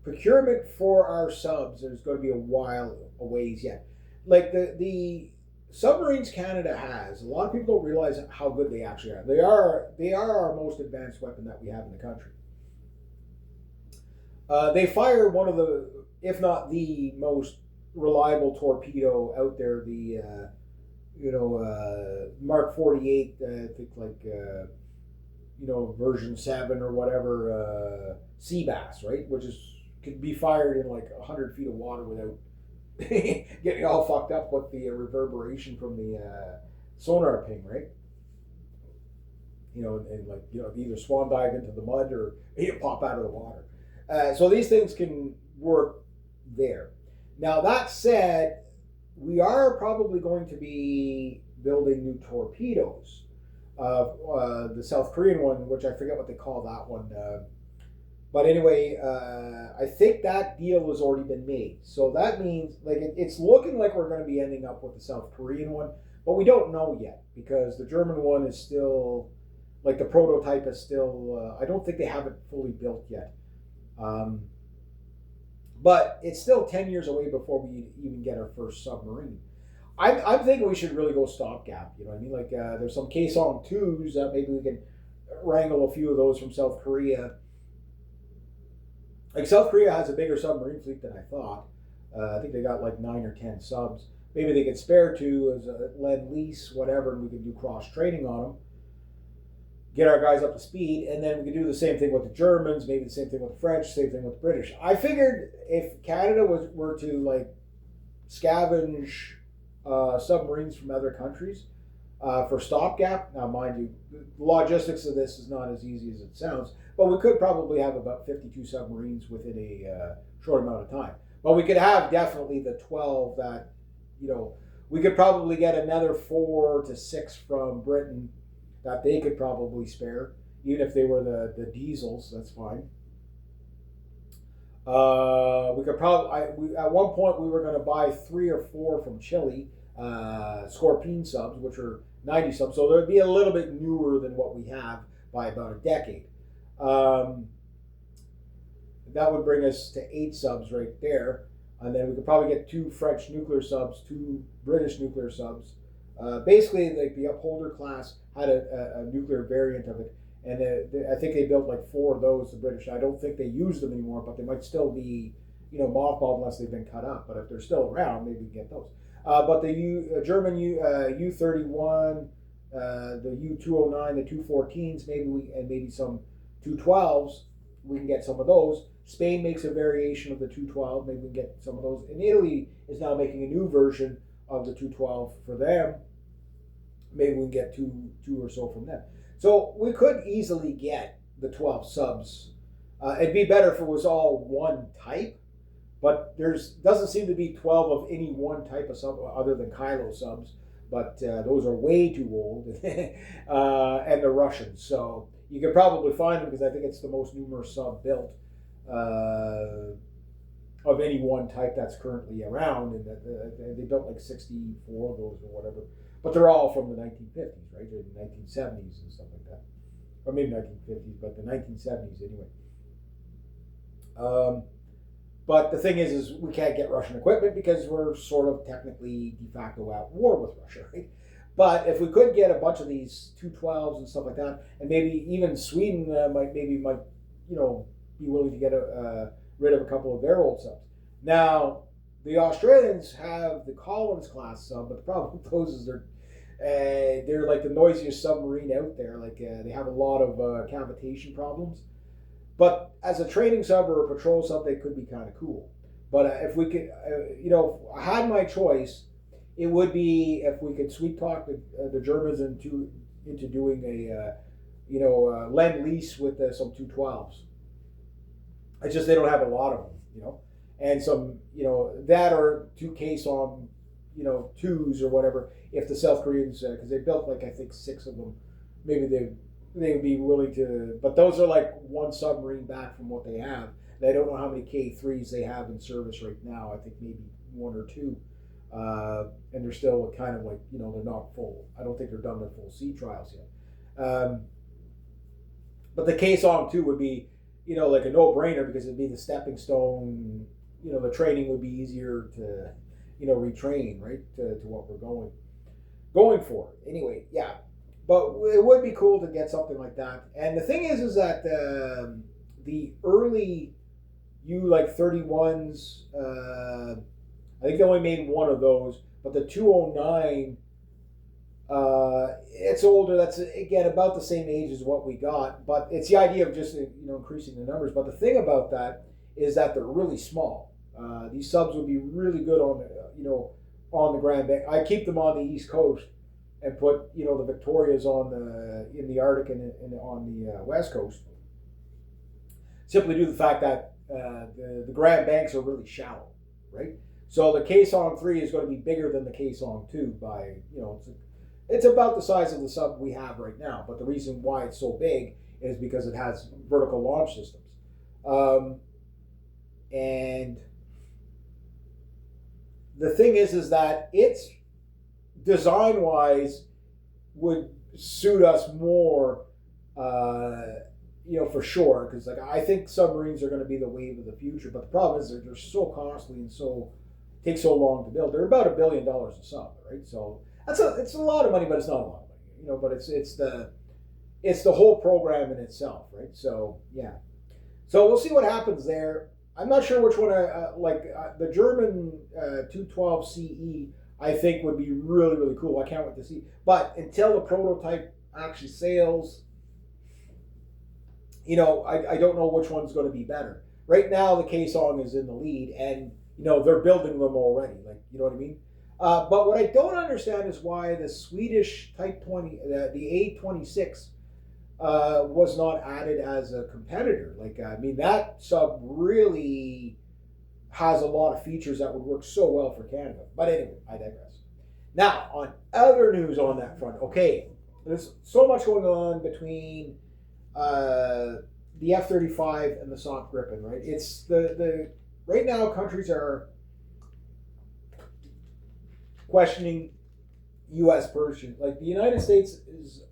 S1: procurement for our subs, there's going to be a ways yet. Like the submarines Canada has, a lot of people don't realize how good they actually are. They are our most advanced weapon that we have in the country. They fire one of the, if not the most reliable torpedo out there. The Mark 48, I think version 7 or whatever, sea bass, right? Which could be fired in like 100 feet of water without getting all fucked up with the reverberation from the sonar ping, right? Either swan dive into the mud or pop out of the water. So these things can work there. Now, that said, we are probably going to be building new torpedoes. The South Korean one, which I forget what they call that one. But anyway, I think that deal has already been made. So that means it's looking like we're going to be ending up with the South Korean one, but we don't know yet because the German one is still, the prototype is still, I don't think they have it fully built yet. But it's still 10 years away before we even get our first submarine. I'm thinking we should really go stopgap. You know what I mean? There's some Kaesong 2s that maybe we can wrangle a few of those from South Korea. South Korea has a bigger submarine fleet than I thought. I think they got 9 or 10 subs. Maybe they could spare 2 as a lend-lease, whatever, and we could do cross-training on them. Get our guys up to speed, and then we could do the same thing with the Germans, maybe the same thing with the French, same thing with the British. I figured if Canada were to scavenge submarines from other countries for stopgap, now mind you, the logistics of this is not as easy as it sounds, but we could probably have about 52 submarines within a short amount of time. But we could have definitely the 12 that, we could probably get another 4 to 6 from Britain that they could probably spare, even if they were the diesels. That's fine. We could probably, at one point we were going to buy 3 or 4 from Chile, Scorpene subs, which are 90 subs, so they'd be a little bit newer than what we have by about a decade. That would bring us to 8 subs right there, and then we could probably get 2 French nuclear subs, 2 British nuclear subs. Basically, the Upholder class had a nuclear variant of it, and I think they built 4 of those, the British. I don't think they use them anymore, but they might still be, mothballed unless they've been cut up. But if they're still around, maybe we can get those. But the German U-31, the U-209, the 214s, maybe some 212s, we can get some of those. Spain makes a variation of the 212, maybe we can get some of those. And Italy is now making a new version of the 212 for them. Maybe we can get two or so from them. So we could easily get the 12 subs. It'd be better if it was all one type, but doesn't seem to be 12 of any one type of sub other than Kylo subs. But those are way too old, and they're Russian. So you could probably find them because I think it's the most numerous sub built of any one type that's currently around, and they built 64 of those or whatever. But they're all from the 1950s, right? Or the 1970s and stuff like that, or maybe 1950s, but the 1970s anyway. But the thing is we can't get Russian equipment because we're sort of technically de facto at war with Russia, right? But if we could get a bunch of these 212s and stuff like that, and maybe even Sweden might be willing to get rid of a couple of their old subs. Now, the Australians have the Collins class sub, but the problem with those is they're like the noisiest submarine out there. They have a lot of cavitation problems. But as a training sub or a patrol sub, they could be kind of cool. But if we could, if I had my choice, it would be if we could sweet talk the Germans into doing a lend-lease with some 212s. It's just they don't have a lot of them, and some, that or 2 Kaesong, 2s or whatever. If the South Koreans, because they built I think 6 of them, maybe they would be willing to. But those are one submarine back from what they have. And I don't know how many K3s they have in service right now. I think maybe 1 or 2, and they're still kind of they're not full. I don't think they're done their full sea trials yet. But the Kaesong 2 would be a no-brainer because it'd be the stepping stone. The training would be easier to, retrain, right, to what we're going for. Anyway, yeah. But it would be cool to get something like that. And the thing is that the early U-31s, I I think they only made one of those, but the 209, it's older. That's again about the same age as what we got, but it's the idea of just increasing the numbers. But the thing about that is that they're really small. These subs would be really good on on the Grand Bank. I keep them on the East Coast and put the Victorias in the Arctic and on the West Coast. Simply due to the fact that the Grand Banks are really shallow, right? So the Kaesong 3 is going to be bigger than the Kaesong 2 by it's about the size of the sub we have right now. But the reason why it's so big is because it has vertical launch systems, and the thing is that it's design wise would suit us more, for sure. Because I think submarines are going to be the wave of the future. But the problem is they're so costly and take so long to build. They're about $1 billion a sub, right? So it's a lot of money, but it's not a lot of money. But it's the whole program in itself, right? So yeah. So we'll see what happens there. I'm not sure which one I like. The German 212 CE, I think, would be really, really cool. I can't wait to see. But until the prototype actually sails, I don't know which one's going to be better. Right now, the Kaesong is in the lead, and they're building them already. You know what I mean? But what I don't understand is why the Swedish Type 20, the A26, was not added as a competitor. That sub really has a lot of features that would work so well for Canada. But anyway, I digress. Now, on other news on that front, okay, there's so much going on between the F-35 and the Assault Gripen, right? It's the right now countries are questioning U.S. purchase. Like the United States is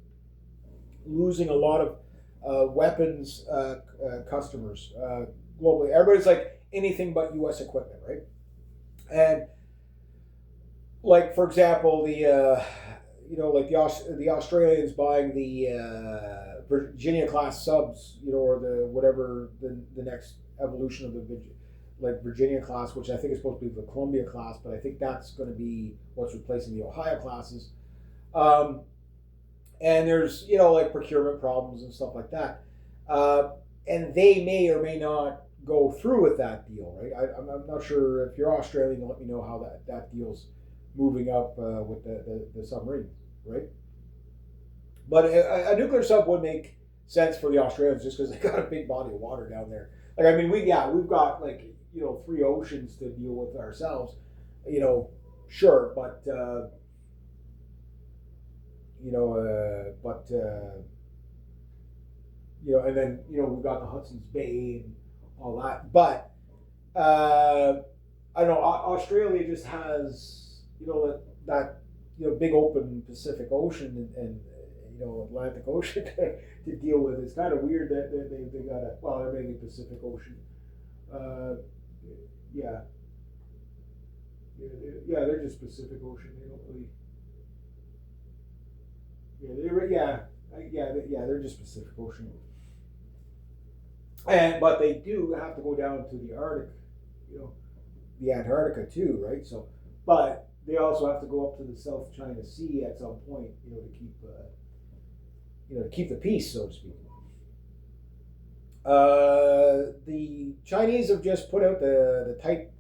S1: losing a lot of weapons customers globally. Everybody's like anything but U.S. equipment, right? And for example, the Australians buying the Virginia class subs, or the whatever the next evolution of the Virginia class, which I think is supposed to be the Columbia class, but I think that's going to be what's replacing the Ohio classes. And there's procurement problems and stuff like that, and they may or may not go through with that deal, right? I'm not sure. If you're Australian, let me know how that deal's moving up with the submarine, right? But a nuclear sub would make sense for the Australians just because they got a big body of water down there. We've got 3 oceans to deal with ourselves, sure, but and then we've got the Hudson's Bay and all that. But I don't know. Australia just has that big open Pacific Ocean and Atlantic Ocean to deal with. It's kind of weird that they got they're mainly Pacific Ocean. They're just Pacific Ocean. They don't really. They're just Pacific Ocean. But they do have to go down to the Arctic, the Antarctica too, right? So, but they also have to go up to the South China Sea at some point, to keep the peace, so to speak. The Chinese have just put out the Type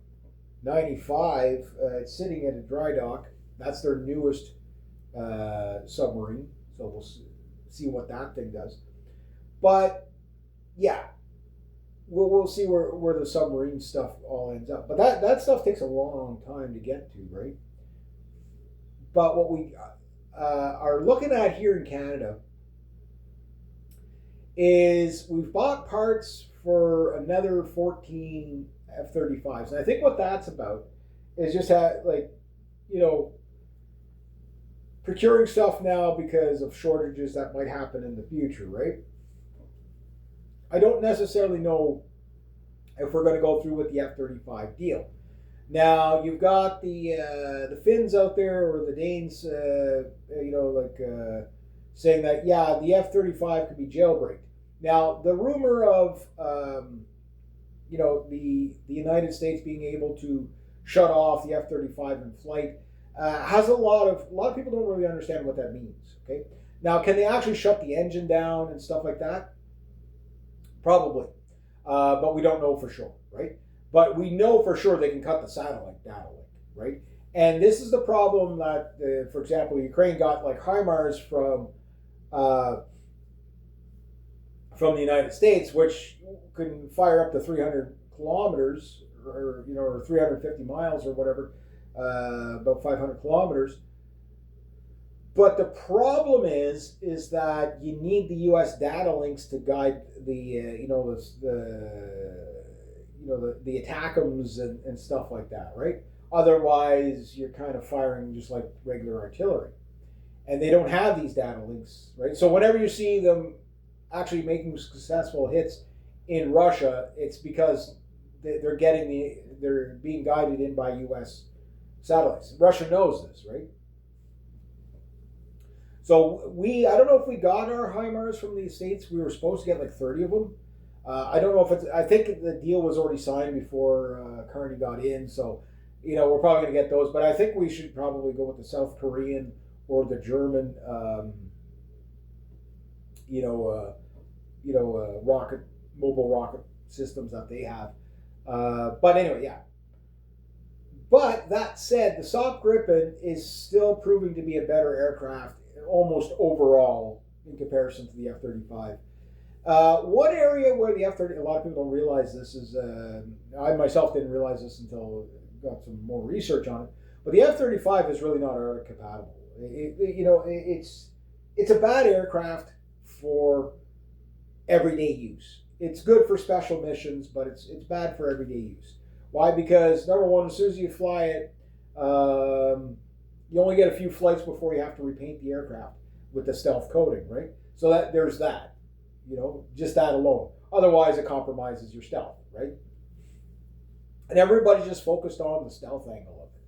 S1: 95. It's sitting at a dry dock. That's their newest submarine. So we'll see what that thing does. But yeah, we'll see where the submarine stuff all ends up. But that stuff takes a long time to get to, right? But what we are looking at here in Canada is we've bought parts for another 14 F-35s. And I think what that's about is just procuring stuff now because of shortages that might happen in the future, right? I don't necessarily know if we're going to go through with the F-35 deal. Now, you've got the Finns out there, or the Danes, saying that, the F-35 could be jailbreaked. Now, the rumor of, the United States being able to shut off the F-35 in flight. Has a lot of people don't really understand what that means. Okay, now can they actually shut the engine down and stuff like that? Probably, but we don't know for sure, right? But we know for sure they can cut the satellite data link, right? And this is the problem that, for example, Ukraine got like HIMARS from the United States, which can fire up to 300 kilometers, or 350 miles or whatever, about 500 kilometers. But the problem is that you need the U.S. data links to guide the ATACMS and stuff like that, right? Otherwise, you're kind of firing just like regular artillery, and they don't have these data links, right? So whenever you see them actually making successful hits in Russia, it's because they're being guided in by U.S. satellites. Russia knows this, right? So I don't know if we got our HIMARS from the States. We were supposed to get like 30 of them. I don't know if I think the deal was already signed before Carney got in. So, we're probably going to get those. But I think we should probably go with the South Korean or the German, mobile rocket systems that they have. But anyway, yeah. But that said, the Saab Gripen is still proving to be a better aircraft almost overall in comparison to the F-35. One area where the F-35, a lot of people don't realize this is, I myself didn't realize this until I got some more research on it, but the F-35 is really not Arctic compatible. It's a bad aircraft for everyday use. It's good for special missions, but it's bad for everyday use. Why? Because number one, as soon as you fly it, you only get a few flights before you have to repaint the aircraft with the stealth coating, right? So there's that, just that alone. Otherwise, it compromises your stealth, right? And everybody just focused on the stealth angle of it.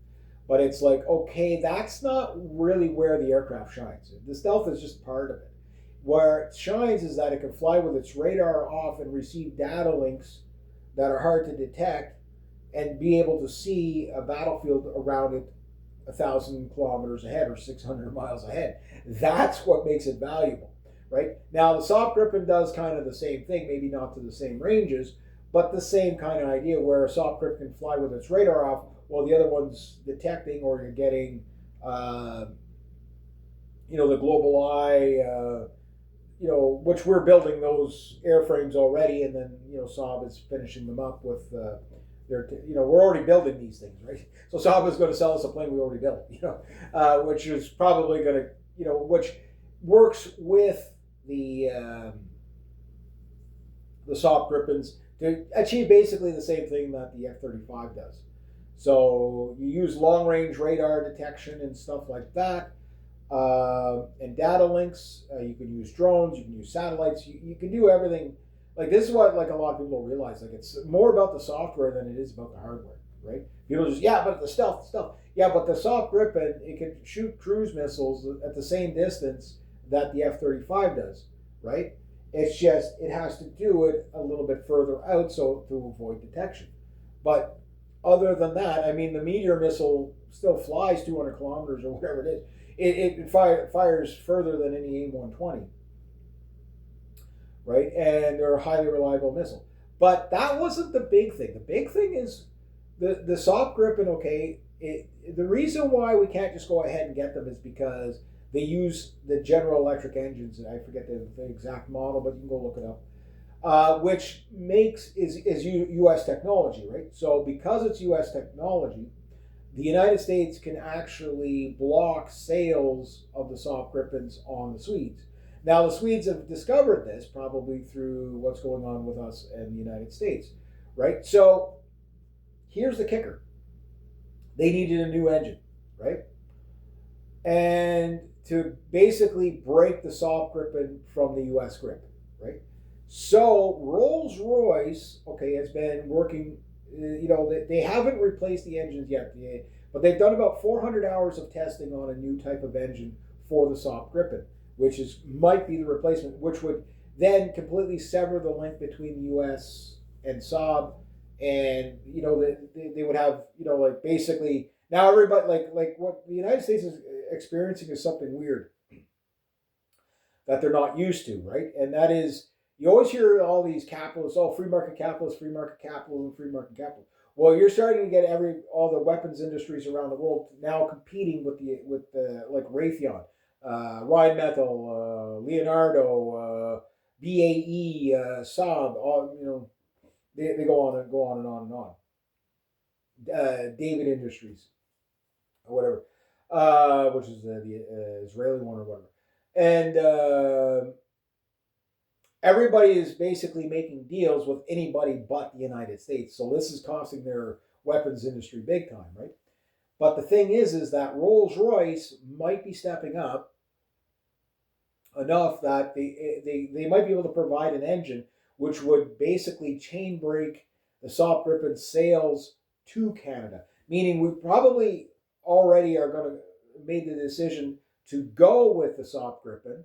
S1: But it's like, okay, that's not really where the aircraft shines. The stealth is just part of it. Where it shines is that it can fly with its radar off and receive data links that are hard to detect and be able to see a battlefield around it 1,000 kilometers ahead or 600 miles ahead. That's what makes it valuable, right? Now, the Saab Gripen does kind of the same thing, maybe not to the same ranges, but the same kind of idea where a Saab Gripen can fly with its radar off while the other one's detecting, or you're getting, the Global Eye, which we're building those airframes already, and then, Saab is finishing them up with we're already building these things, right? So Saab is going to sell us a plane we already built, which is probably going to, which works with the Saab Gripens to achieve basically the same thing that the F-35 does. So you use long-range radar detection and stuff like that, and data links. You can use drones, you can use satellites, you can do everything. Like, this is what, like, a lot of people don't realize. Like, it's more about the software than it is about the hardware, right? People just, but the stealth. Yeah, but the Saab Gripen, it can shoot cruise missiles at the same distance that the F-35 does, right? It's just, it has to do it a little bit further out to avoid detection. But other than that, I mean, the Meteor missile still flies 200 kilometers or whatever it is. It fires further than any AIM-120. Right, and they're a highly reliable missile. But that wasn't the big thing. The big thing is the Saab Gripen. Okay, the reason why we can't just go ahead and get them is because they use the General Electric engines. I forget the exact model, but you can go look it up. Which is U.S. technology, right? So because it's U.S. technology, the United States can actually block sales of the Saab Gripens on the Swedes. Now, the Swedes have discovered this probably through what's going on with us and the United States, right? So here's the kicker. They needed a new engine, right? And to basically break the Saab Gripen from the U.S. grip, right? So Rolls-Royce, has been working, they haven't replaced the engines yet, but they've done about 400 hours of testing on a new type of engine for the Saab Gripen, which might be the replacement, which would then completely sever the link between the U.S. and Saab and they would have like basically now everybody like what the United States is experiencing is something weird that they're not used to, right? And that is, you always hear all these capitalists, oh, free market capitalism, free market capitalism. Well, you're starting to get all the weapons industries around the world now competing with the like Raytheon, Rheinmetall, Leonardo, BAE, Saab, all they go on and go on and on and on. David Industries or whatever, which is the Israeli one or whatever, and everybody is basically making deals with anybody but the United States. So this is costing their weapons industry big time, right? But the thing is that Rolls Royce might be stepping up enough that they might be able to provide an engine which would basically chain break the Saab Gripen sales to Canada. Meaning we probably already are going to made the decision to go with the Saab Gripen,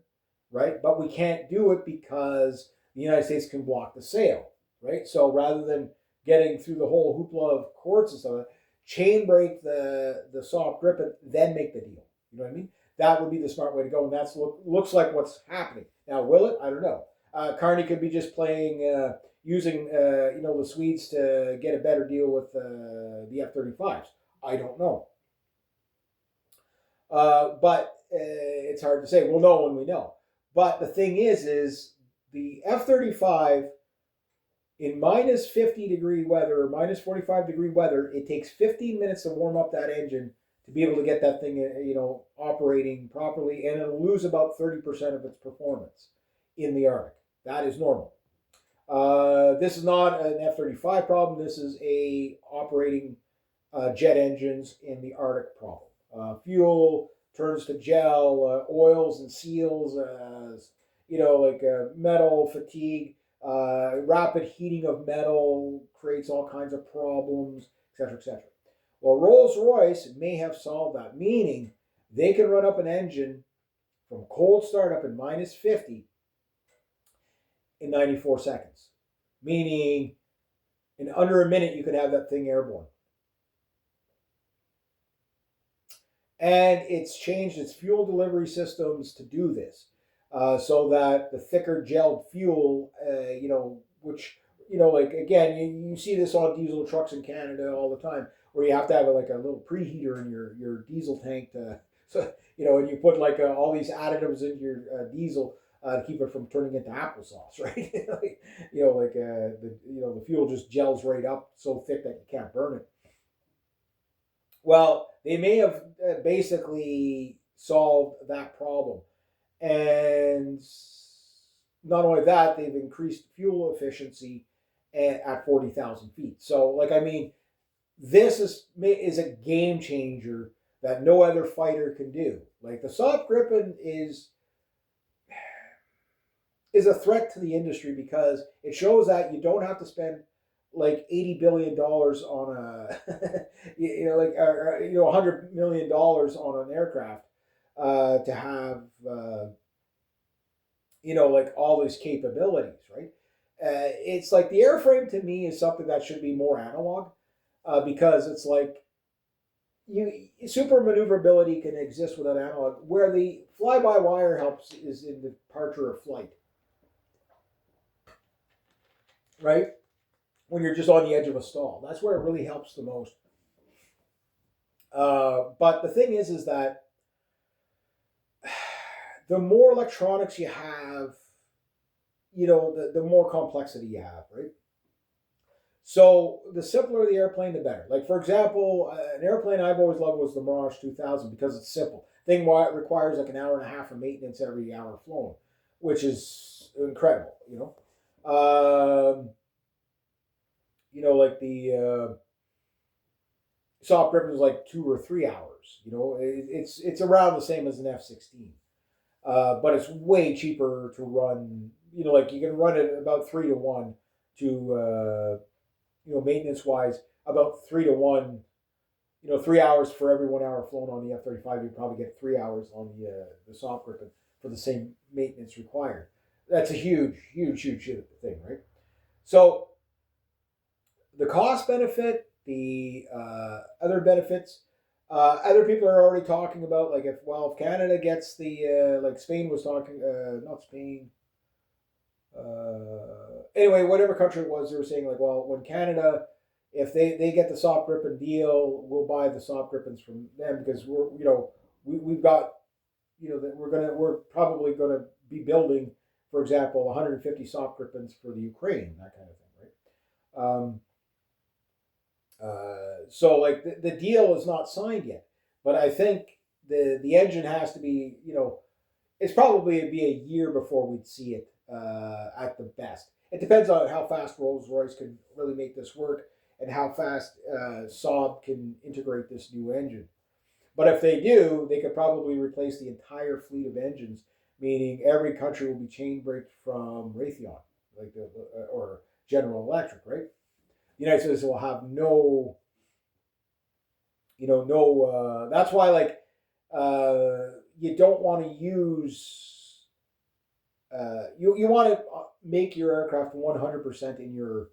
S1: right? But we can't do it because the United States can block the sale, right? So rather than getting through the whole hoopla of courts and stuff, chain break the Saab Gripen, then make the deal. You know what I mean? That would be the smart way to go, and that's looks like what's happening. Now, will it? I don't know. Carney could be just playing, using the Swedes to get a better deal with the F-35s. I don't know. But it's hard to say. We'll know when we know. But the thing is the F-35 in minus 50 degree weather or minus 45 degree weather, it takes 15 minutes to warm up that engine to be able to get that thing, operating properly, and it'll lose about 30% of its performance in the Arctic. That is normal. This is not an F-35 problem. This is a operating jet engines in the Arctic problem. Fuel turns to gel, oils and seals, metal fatigue, rapid heating of metal creates all kinds of problems, etc., etc. Well, Rolls-Royce may have solved that, meaning they can run up an engine from cold startup in minus 50 in 94 seconds, meaning in under a minute you can have that thing airborne. And it's changed its fuel delivery systems to do this, so that the thicker gelled fuel, which, again, you see this on diesel trucks in Canada all the time, where you have to have a little preheater in your diesel tank and you put all these additives in your diesel to keep it from turning into applesauce, right? The fuel just gels right up so thick that you can't burn it. Well, they may have basically solved that problem. And not only that, they've increased fuel efficiency at 40,000 feet. So, this is a game changer that no other fighter can do. Like the Saab Gripen is a threat to the industry because it shows that you don't have to spend $80 billion on a $100 million on an aircraft to have all these capabilities, right? It's like the airframe to me is something that should be more analog, because it's super maneuverability can exist without analog. Where the fly-by-wire helps is in the departure of flight, right? When you're just on the edge of a stall, that's where it really helps the most. But the thing is that the more electronics you have, the more complexity you have, right? So the simpler the airplane, the better. Like, for example, an airplane I've always loved was the Mirage 2000 because it's simple. Thing requires an hour and a half of maintenance every hour flown, which is incredible, the Saab Gripen is 2 or 3 hours. It's around the same as an F-16, but it's way cheaper to run. You can run it about 3 to 1 to maintenance wise, about 3 to 1. 3 hours for every 1 hour flown on the F-35. You probably get 3 hours on the Saab Gripen for the same maintenance required. That's a huge thing, right? So the cost benefit, the other benefits. Other people are already talking about like if Canada gets the like Spain was talking not Spain anyway, whatever country it was, they were saying like, well, when Canada, if they get the Sop Gripen deal, we'll buy the Sop Gripens from them because we've got that we're probably gonna be building, for example, 150 Sop Gripens for the Ukraine, that kind of thing, right? So like the deal is not signed yet, but I think the engine has to be it's probably be a year before we'd see it at the best. It depends on how fast Rolls Royce can really make this work and how fast Saab can integrate this new engine. But if they do, they could probably replace the entire fleet of engines, meaning every country will be chain braked from Raytheon, like or General Electric, right? The United States will have no, no. That's why, like, you don't want to use. You want to make your aircraft 100% in your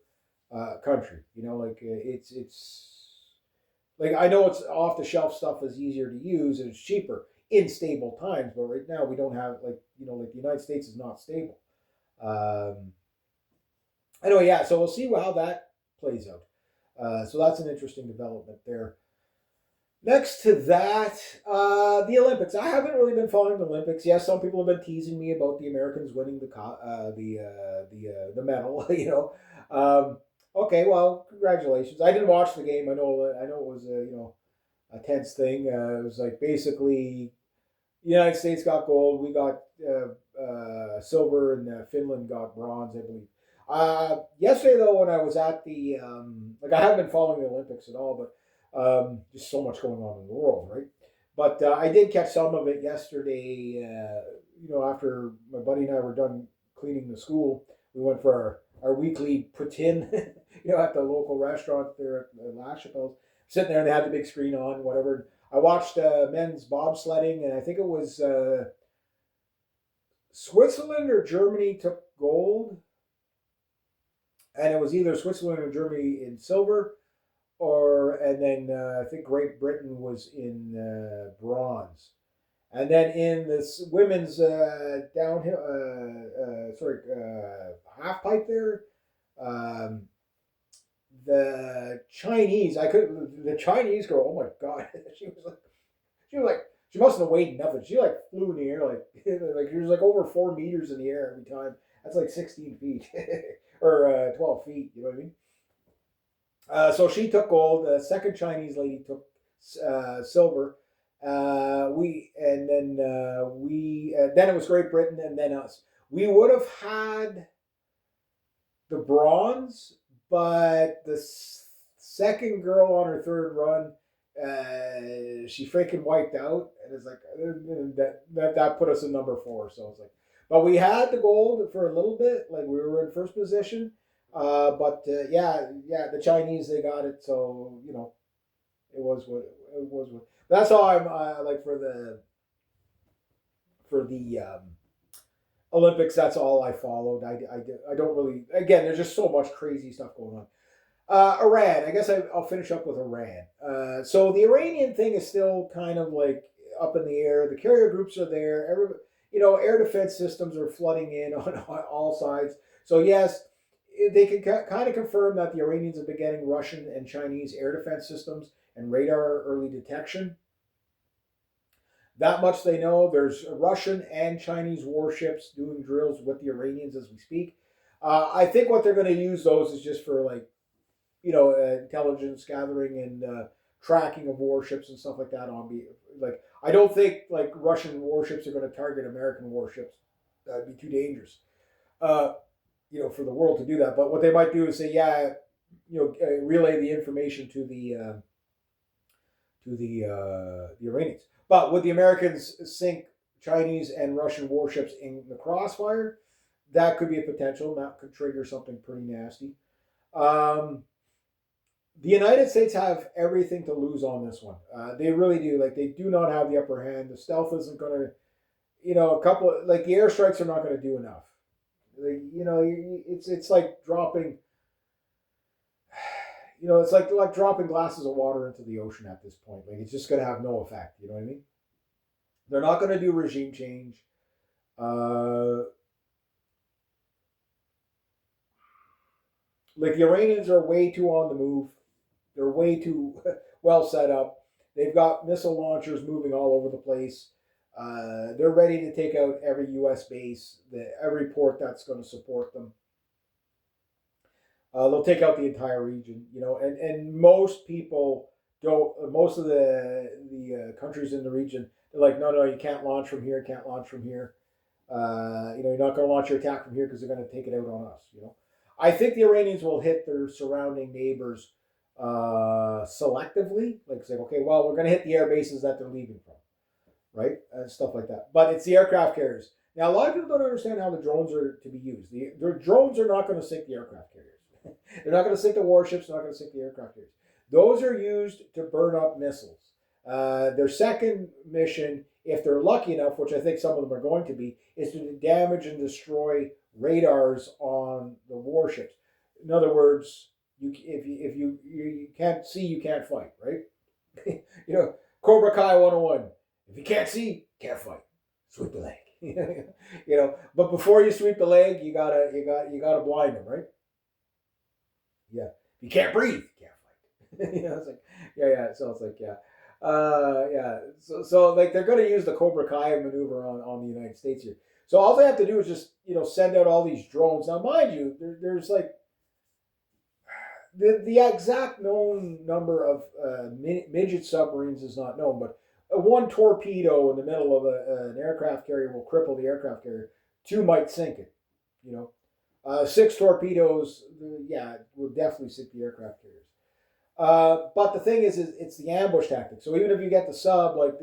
S1: country. Like it's like I know it's off the shelf stuff is easier to use and it's cheaper in stable times, but right now we don't have like the United States is not stable. Um, anyway, yeah. So we'll see how that plays out. So that's an interesting development there. Next to that, the Olympics. I haven't really been following the Olympics. Yes, some people have been teasing me about the Americans winning the medal. Okay, well, congratulations. I didn't watch the game. I know it was a tense thing. It was like basically the United States got gold. We got silver, and Finland got bronze, I believe. Yesterday, though, when I was at the like, I haven't been following the Olympics at all, but just so much going on in the world, right? But I did catch some of it yesterday. After my buddy and I were done cleaning the school, we went for our weekly poutine, at the local restaurant there at La Chapelle. Sitting there, and they had the big screen on, whatever. I watched men's bobsledding, and I think it was Switzerland or Germany took gold, and it was either Switzerland or Germany in silver, and then I think Great Britain was in bronze, and then in this women's downhill, half pipe there, um, the Chinese, the Chinese girl. Oh my God, she mustn't have weighed nothing. She like flew in the air like she was like over 4 meters in the air every time. That's like 16 feet or 12 feet. You know what I mean? So she took gold. The second Chinese lady took silver. Then it was Great Britain and then us. We would have had the bronze, but the second girl on her third run, she freaking wiped out, and it's like that put us in number 4. So it's like, but we had the gold for a little bit, like we were in first position. But the Chinese, they got it, so it was what it was. That's all I'm like for the Olympics. That's all I followed. I don't really. Again, there's just so much crazy stuff going on. Iran. I guess I'll finish up with Iran. So the Iranian thing is still kind of like up in the air. The carrier groups are there. Air defense systems are flooding in on all sides. So yes, they can kind of confirm that the Iranians have been getting Russian and Chinese air defense systems and radar early detection. That much they know. There's Russian and Chinese warships doing drills with the Iranians as we speak. I think what they're going to use those is just for intelligence gathering and tracking of warships and stuff like that. I don't think like Russian warships are going to target American warships. That'd be too dangerous. For the world to do that. But what they might do is say, relay the information to the Iranians. But would the Americans sink Chinese and Russian warships in the crossfire? That could be a potential. That could trigger something pretty nasty. The United States have everything to lose on this one. They really do. Like, they do not have the upper hand. The stealth isn't going to, the airstrikes are not going to do enough. It's like dropping. it's like dropping glasses of water into the ocean at this point. Like it's just going to have no effect. You know what I mean? They're not going to do regime change. Uh, like the Iranians are way too on the move. They're way too well set up. They've got missile launchers moving all over the place. They're ready to take out every U.S. base, every port that's going to support them. They'll take out the entire region, and most people don't. Most of the countries in the region, they're like, no, you can't launch from here, can't launch from here. You're not going to launch your attack from here because they're going to take it out on us. I think the Iranians will hit their surrounding neighbors selectively, like saying, okay, well, we're going to hit the air bases that they're leaving from, right, and stuff like that. But it's the aircraft carriers. Now, a lot of people don't understand how the drones are to be used. The drones are not going to sink the aircraft carriers. They're not going to sink the warships. They're not going to sink the aircraft carriers. Those are used to burn up missiles. Their second mission, if they're lucky enough, which I think some of them are going to be, is to damage and destroy radars on the warships. In other words, if you can't see, you can't fight, right? Cobra Kai 101. If you can't see, can't fight. Sweep the leg. But before you sweep the leg, you gotta blind them, right? Yeah. If you can't breathe, you can't fight. It's like, yeah. So it's like, yeah. Yeah. So like they're going to use the Cobra Kai maneuver on the United States here. So all they have to do is just, send out all these drones. Now, mind you, there's like the exact known number of midget submarines is not known, but one torpedo in the middle of an aircraft carrier will cripple the aircraft carrier. 2 might sink it, 6 torpedoes, will definitely sink the aircraft carriers. But the thing is it's the ambush tactic. So even if you get the sub, like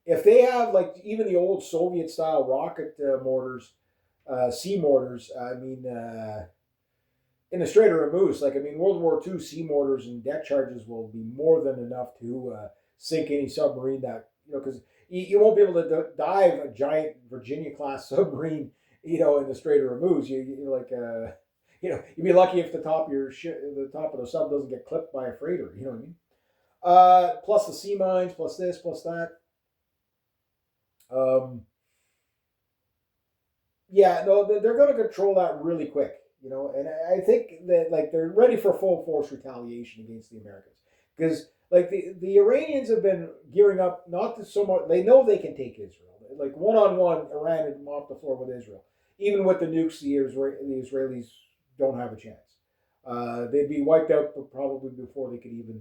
S1: if they have like even the old Soviet style rocket mortars, sea mortars, in the Strait of Hormuz, World War II sea mortars and deck charges will be more than enough to sink any submarine that, because you won't be able to dive a giant Virginia class submarine, in the Strait of Hormuz. You'd be lucky if the top of the top of the sub doesn't get clipped by a freighter. You know what I mean? Plus the sea mines, plus this, plus that. They're going to control that really quick, and I think that like they're ready for full force retaliation against the Americans because like the Iranians have been gearing up not to so much. They know they can take Israel. Like one-on-one, Iran would mop the floor with Israel. Even with the nukes, the Israelis don't have a chance. They'd be wiped out probably before they could even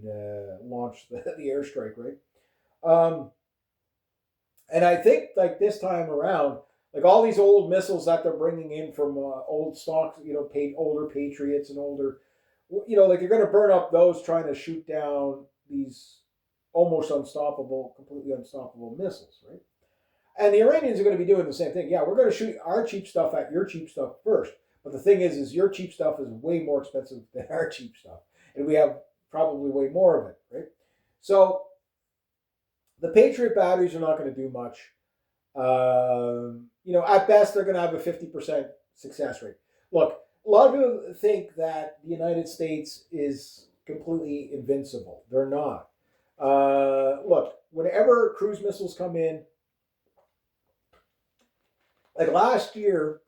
S1: launch the airstrike, right? And I think like this time around, like all these old missiles that they're bringing in from old stocks, older Patriots and older, like you're going to burn up those trying to shoot down these almost completely unstoppable missiles, right? And the Iranians are going to be doing the same thing. Yeah, we're going to shoot our cheap stuff at your cheap stuff first. But the thing is your cheap stuff is way more expensive than our cheap stuff. And we have probably way more of it, right? So the Patriot batteries are not going to do much. At best, they're going to have a 50% success rate. Look, a lot of people think that the United States is completely invincible. They're not. Look, whenever cruise missiles come in, like last year,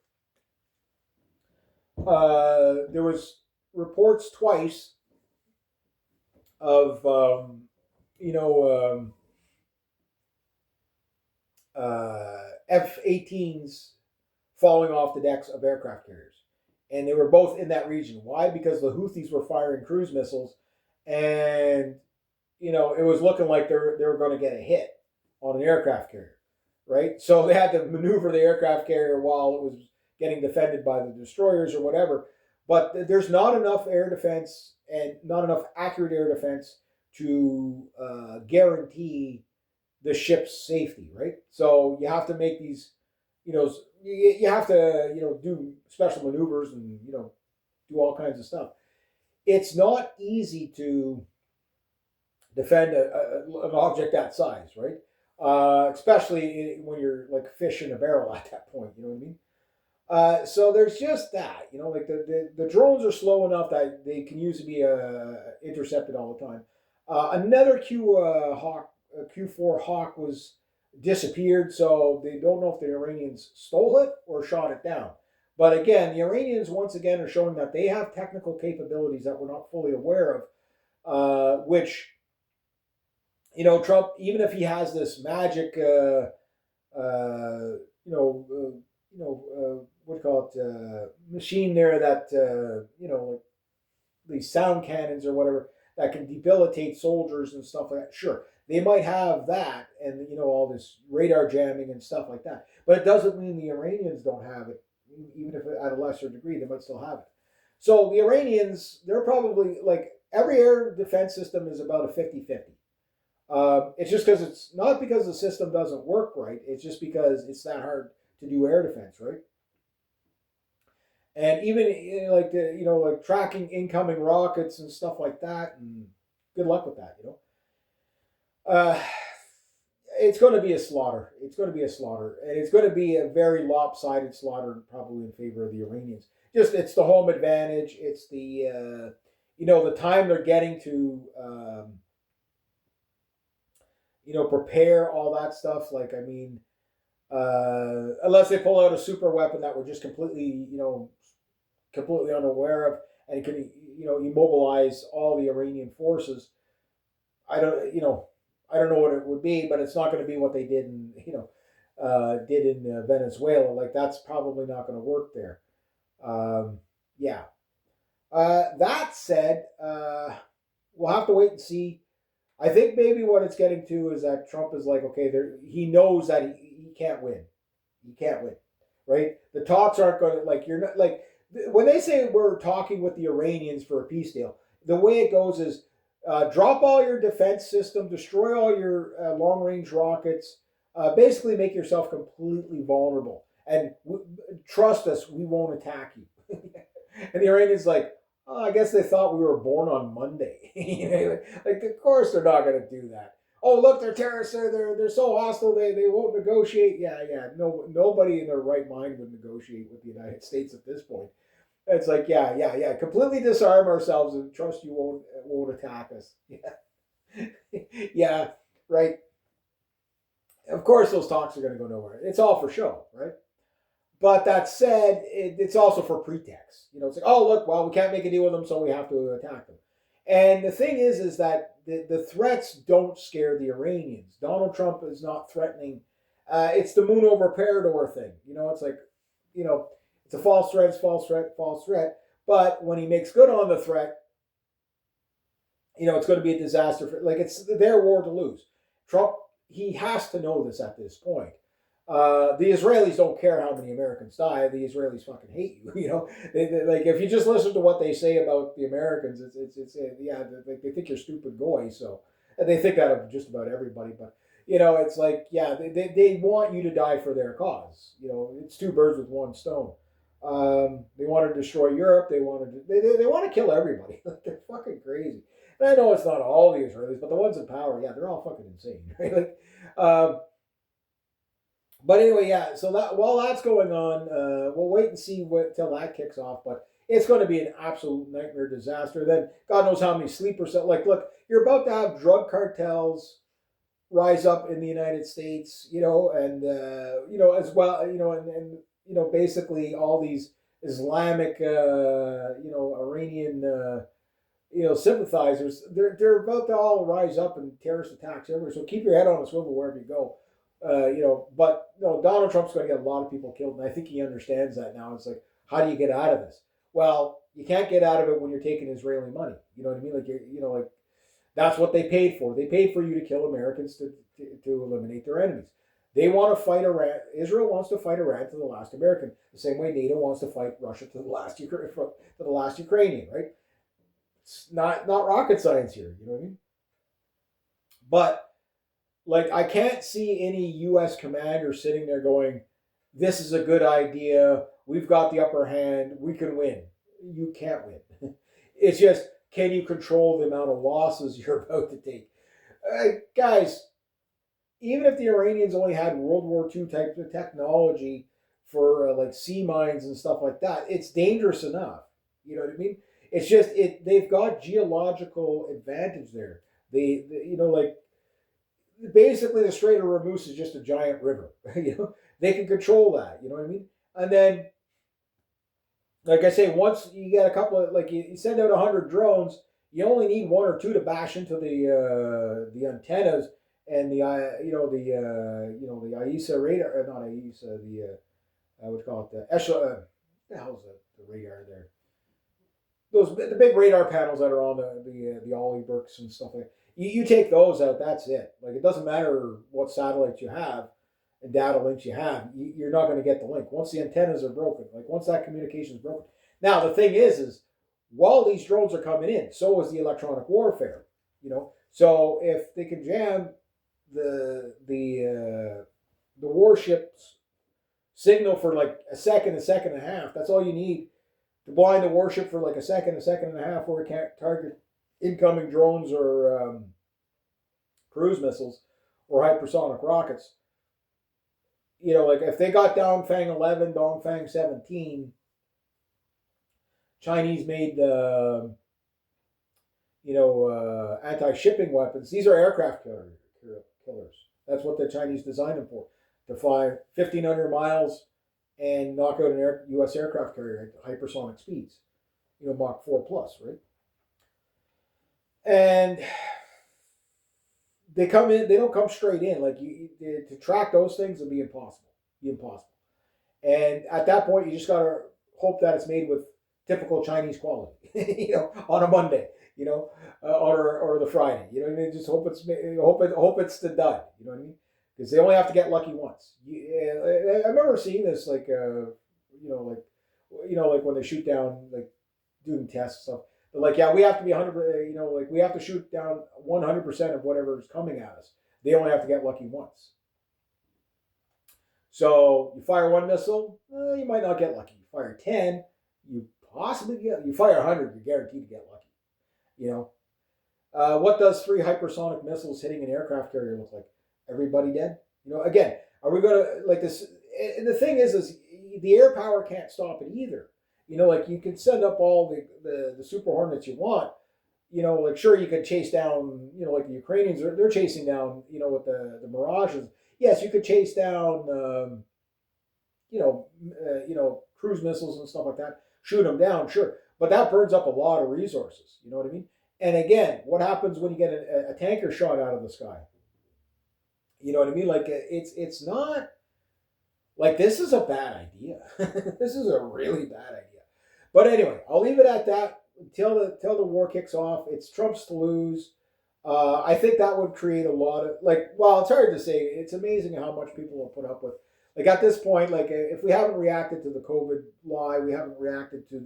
S1: there was reports twice of F-18s falling off the decks of aircraft carriers, and they were both in that region. Why? Because the Houthis were firing cruise missiles, and it was looking like they were going to get a hit on an aircraft carrier. Right? So they had to maneuver the aircraft carrier while it was getting defended by the destroyers or whatever. But there's not enough air defense and not enough accurate air defense to guarantee the ship's safety, right? So you have to make these, you have to, do special maneuvers and, do all kinds of stuff. It's not easy to defend an object that size, right? Especially when you're like fish in a barrel at that point, you know what I mean? So there's just that, like the drones are slow enough that they can usually be intercepted all the time. Another Q4 Hawk was disappeared, so they don't know if the Iranians stole it or shot it down. But again, the Iranians once again are showing that they have technical capabilities that we're not fully aware of, which Trump, even if he has this magic, what do you call it, machine there that like these sound cannons or whatever that can debilitate soldiers and stuff like that. Sure, they might have that, and all this radar jamming and stuff like that. But it doesn't mean the Iranians don't have it, even if at a lesser degree they might still have it. So the Iranians, they're probably like every air defense system is about a 50-50. It's just because it's not because the system doesn't work right. It's just because it's that hard to do air defense, right? And even like like tracking incoming rockets and stuff like that. And good luck with that. Uh, it's going to be a slaughter. It's going to be a slaughter, and it's going to be a very lopsided slaughter, probably in favor of the Iranians. Just it's the home advantage. It's the time they're getting to prepare all that stuff. Like I mean, unless they pull out a super weapon that we're just completely unaware of, and can immobilize all the Iranian forces. I don't know what it would be, but it's not going to be what they did in Venezuela. Like that's probably not going to work there. Yeah. That said, we'll have to wait and see. I think maybe what it's getting to is that Trump is like, okay, he knows that he can't win. He can't win, right? The talks aren't going to like you're not like when they say we're talking with the Iranians for a peace deal. The way it goes is drop all your defense system, destroy all your long range rockets, basically make yourself completely vulnerable, and trust us, we won't attack you. And the Iranians like, oh, I guess they thought we were born on Monday. Like, of course they're not going to do that. Oh, look, they're terrorists. They're so hostile. They won't negotiate. Yeah, yeah. No, nobody in their right mind would negotiate with the United States at this point. It's like, yeah, yeah, yeah. Completely disarm ourselves and trust you won't attack us. Yeah, yeah, right. Of course, those talks are going to go nowhere. It's all for show, right? But that said, it's also for pretext. It's like, oh, look, well, we can't make a deal with them, so we have to attack them. And the thing is that the threats don't scare the Iranians. Donald Trump is not threatening. It's the moon over Parador thing. It's like, it's a false threat, it's false threat, false threat. But when he makes good on the threat, it's going to be a disaster. Like, it's their war to lose. Trump, he has to know this at this point. The Israelis don't care how many Americans die. The Israelis fucking hate you. They like if you just listen to what they say about the Americans, it's yeah, they think you're stupid goy. So and they think that of just about everybody. But it's like yeah, they want you to die for their cause. It's two birds with one stone. They want to destroy Europe. They want to kill everybody. They're fucking crazy. And I know it's not all the Israelis, but the ones in power, yeah, they're all fucking insane. Right? Like, but anyway, yeah. So that while that's going on, we'll wait and see till that kicks off. But it's going to be an absolute nightmare disaster. Then God knows how many sleeper cells. Like, look, you're about to have drug cartels rise up in the United States, and as well, and basically all these Islamic, Iranian, sympathizers. They're about to all rise up in terrorist attacks everywhere. So keep your head on a swivel wherever you go. But Donald Trump's going to get a lot of people killed, and I think he understands that now. It's like, how do you get out of this? Well, you can't get out of it when you're taking Israeli money. You know what I mean? Like like that's what they paid for. They paid for you to kill Americans to eliminate their enemies. They want to fight Iran. Israel wants to fight Iran to the last American, the same way NATO wants to fight Russia to the last Ukrainian. Right? It's not rocket science here. You know what I mean? But like I can't see any U.S. commander sitting there going, "This is a good idea. We've got the upper hand. We can win." You can't win. It's just, can you control the amount of losses you're about to take? Guys, even if the Iranians only had World War II type of technology for like sea mines and stuff like that. It's dangerous enough. You know what I mean? It's just they've got geological advantage there. You know, like basically the Strait of Hormuz is just a giant river. You know, they can control that. You know what I mean? And then, like I say, once you get a couple of like you send out 100 drones, you only need one or two to bash into the antennas and the you know the AESA radar, not AESA, the what do you call it, the Echelon. The hell's the radar there? Those the big radar panels that are on the Ollie Burks and stuff like that. You take those out, that's it. Like it doesn't matter what satellites you have and data links you have, you're not going to get the link once the antennas are broken. Like once that communication is broken. Now the thing is while these drones are coming in, so is the electronic warfare. You know, so if they can jam the warship's signal for like a second and a half, that's all you need to blind the warship for like a second and a half, where it can't target incoming drones or cruise missiles or hypersonic rockets. You know, like if they got Dongfang 11, Dongfang 17, Chinese made anti-shipping weapons. These are aircraft killers. That's what the Chinese designed them for, to fly 1,500 miles and knock out an U.S. aircraft carrier at hypersonic speeds. You know, Mach 4 plus, right? And they come in. They don't come straight in. Like to track those things would be impossible. And at that point, you just gotta hope that it's made with typical Chinese quality. You know, on a Monday. You know, or the Friday. You know what I mean? Just hope it's the done. You know what I mean? Because they only have to get lucky once. I remember seeing this like like when they shoot down, like doing tests and stuff. But like, yeah, we have to be 100. You know, like we have to shoot down 100% of whatever is coming at us. They only have to get lucky once. So you fire one missile, you might not get lucky. You fire 10, you possibly get. You fire 100, you're guaranteed to get lucky. You know, what does 3 hypersonic missiles hitting an aircraft carrier look like? Everybody dead? You know, again, are we going to like this? And the thing is the air power can't stop it either. You know, like you can send up all the Super Hornets you want. You know, like sure you could chase down. You know, like the Ukrainians they're chasing down. You know, with the Mirages. Yes, you could chase down. Cruise missiles and stuff like that. Shoot them down, sure, but that burns up a lot of resources. You know what I mean? And again, what happens when you get a tanker shot out of the sky? You know what I mean? Like it's not like this is a bad idea. This is a really bad idea. But anyway, I'll leave it at that until the war kicks off. It's Trump's to lose. I think that would create a lot of it's hard to say. It's amazing how much people will put up with. Like at this point, like if we haven't reacted to the COVID lie, we haven't reacted to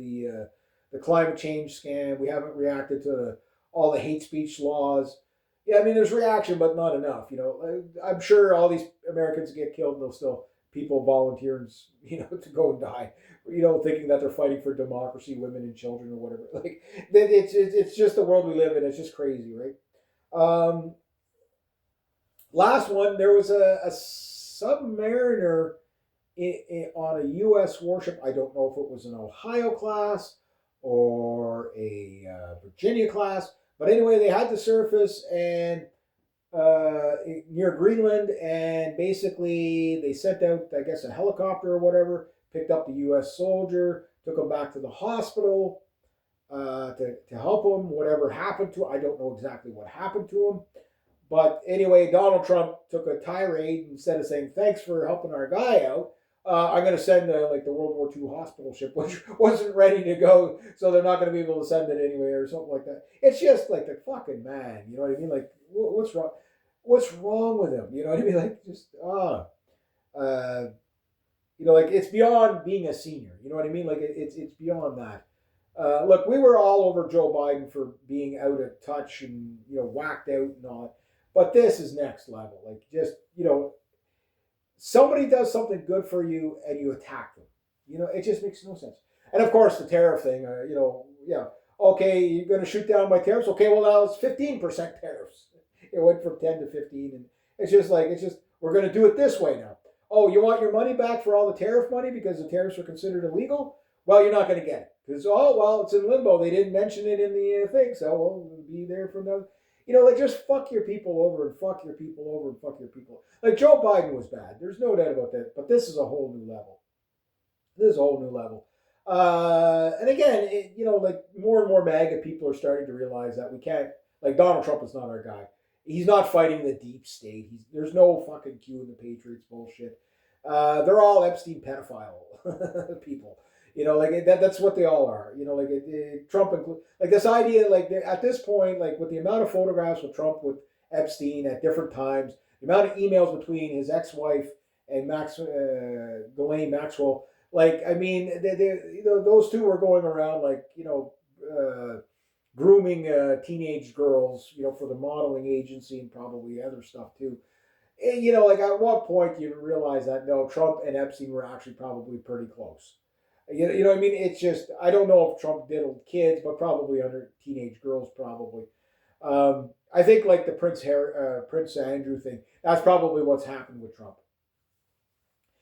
S1: the climate change scam, we haven't reacted to all the hate speech laws. Yeah, I mean, there's reaction, but not enough. You know, I'm sure all these Americans get killed, and there'll still people volunteer, to go and die. You know, thinking that they're fighting for democracy, women and children, or whatever. Like, it's just the world we live in. It's just crazy, right? Last one, there was a submariner on a U.S. warship. I don't know if it was an Ohio class or a Virginia class, but anyway, they had to surface and near Greenland, and basically they sent out, I guess, a helicopter or whatever, picked up the U.S. soldier, took him back to the hospital to help him. Whatever happened to him, I don't know exactly what happened to him. But anyway, Donald Trump took a tirade. Instead of saying, thanks for helping our guy out, I'm going to send the World War II hospital ship, which wasn't ready to go, so they're not going to be able to send it anyway or something like that. It's just like the fucking man, you know what I mean? Like, what's wrong? What's wrong with him? You know what I mean? Like, just, like it's beyond being a senior. You know what I mean? Like, it's beyond that. Look, we were all over Joe Biden for being out of touch and, whacked out and all that. But this is next level. Like, just, somebody does something good for you and you attack them. It just makes no sense. And of course, the tariff thing, okay, you're going to shoot down my tariffs. Okay, well, now it's 15% tariffs. It went from 10 to 15. And we're going to do it this way now. Oh, you want your money back for all the tariff money because the tariffs are considered illegal? Well, you're not going to get it because oh well, it's in limbo. They didn't mention it in the thing, so we'll be there for the. Like just fuck your people over and fuck your people over and fuck your people. Like Joe Biden was bad. There's no doubt about that. But this is a whole new level. This is a whole new level. And again, like more and more MAGA people are starting to realize that we can't. Like Donald Trump is not our guy. He's not fighting the deep state. There's no fucking Q in the Patriots bullshit. They're all Epstein pedophile people. Like that's what they all are. Trump include like this idea. Like at this point, like with the amount of photographs with Trump with Epstein at different times, the amount of emails between his ex-wife and Ghislaine Maxwell. Like I mean, those two were going around like grooming teenage girls, for the modeling agency and probably other stuff too. And, like at what point do you realize that no, Trump and Epstein were actually probably pretty close. You know what I mean? It's just I don't know if Trump diddled kids, but probably under teenage girls, probably. I think like the Prince Andrew thing. That's probably what's happened with Trump.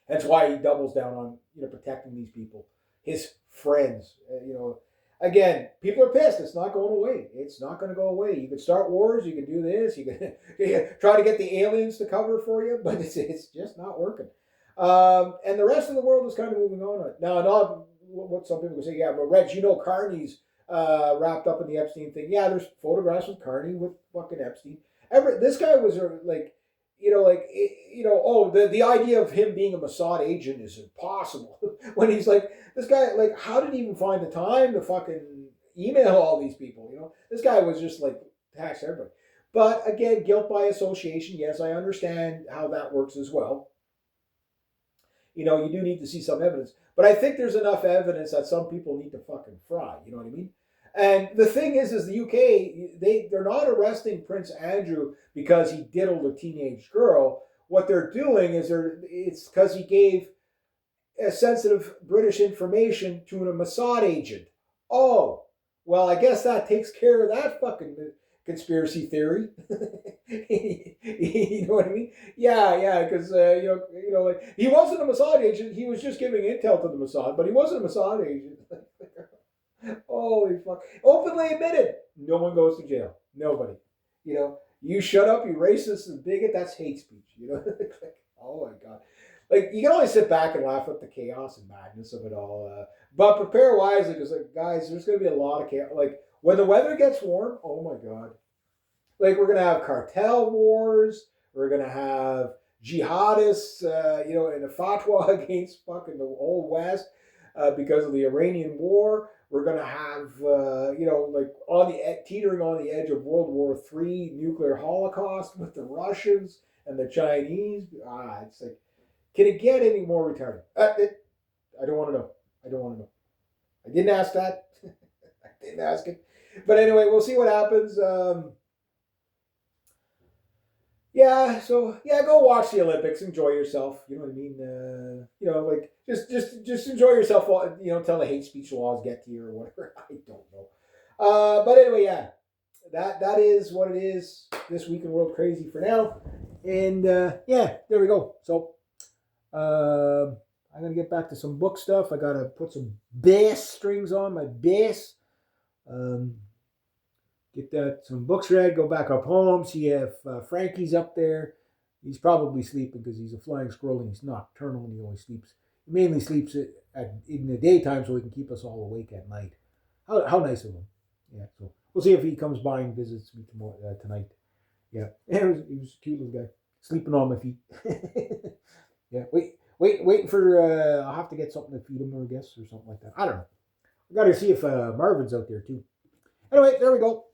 S1: That's why he doubles down on protecting these people, his friends. Again, people are pissed. It's not going away. It's not going to go away. You can start wars. You can do this. You can try to get the aliens to cover for you, but it's just not working. And the rest of the world is kind of moving on. Now, not what some people say, yeah, but Reg, Carney's wrapped up in the Epstein thing. Yeah, there's photographs with Carney with fucking Epstein. This guy was like, the idea of him being a Mossad agent is impossible. When he's like, this guy, like, how did he even find the time to fucking email all these people? This guy was just like, tax everybody. But again, guilt by association. Yes, I understand how that works as well. You do need to see some evidence. But I think there's enough evidence that some people need to fucking fry. You know what I mean? And the thing is the UK, they're not arresting Prince Andrew because he diddled a teenage girl. What they're doing is it's because he gave sensitive British information to a Mossad agent. Oh, well, I guess that takes care of that fucking conspiracy theory. You know what I mean? Yeah, because like he wasn't a Mossad agent. He was just giving intel to the Mossad, but he wasn't a Mossad agent. Holy fuck! Openly admitted. No one goes to jail. Nobody. You shut up, you racist and bigot. That's hate speech. Oh my god. Like you can only sit back and laugh at the chaos and madness of it all. But prepare wisely because, like, guys, there's going to be a lot of chaos. Like when the weather gets warm, oh my god. Like we're going to have cartel wars. We're going to have jihadists, in a fatwa against fucking the whole West because of the Iranian war. We're going to have, like teetering on the edge of World War III, nuclear holocaust with the Russians and the Chinese. It's like, can it get any more retarded? I don't want to know. I don't want to know. I didn't ask that. I didn't ask it. But anyway, we'll see what happens. Go watch the Olympics. Enjoy yourself. You know what I mean? Like just enjoy yourself. Until the hate speech laws get to you or whatever. I don't know. But anyway, yeah, that is what it is this week in World Crazy for now. And there we go. So I'm gonna get back to some book stuff. I gotta put some bass strings on my bass. Get some books read, go back up home, see if Frankie's up there. He's probably sleeping because he's a flying squirrel and he's nocturnal and he always sleeps. He mainly sleeps in the daytime so he can keep us all awake at night. How nice of him. Yeah, so we'll see if he comes by and visits me tonight. Yeah, he was a cute little guy. Sleeping on my feet. Yeah, waiting for, I'll have to get something to feed him, I guess, or something like that. I don't know. I got to see if Marvin's out there too. Anyway, there we go.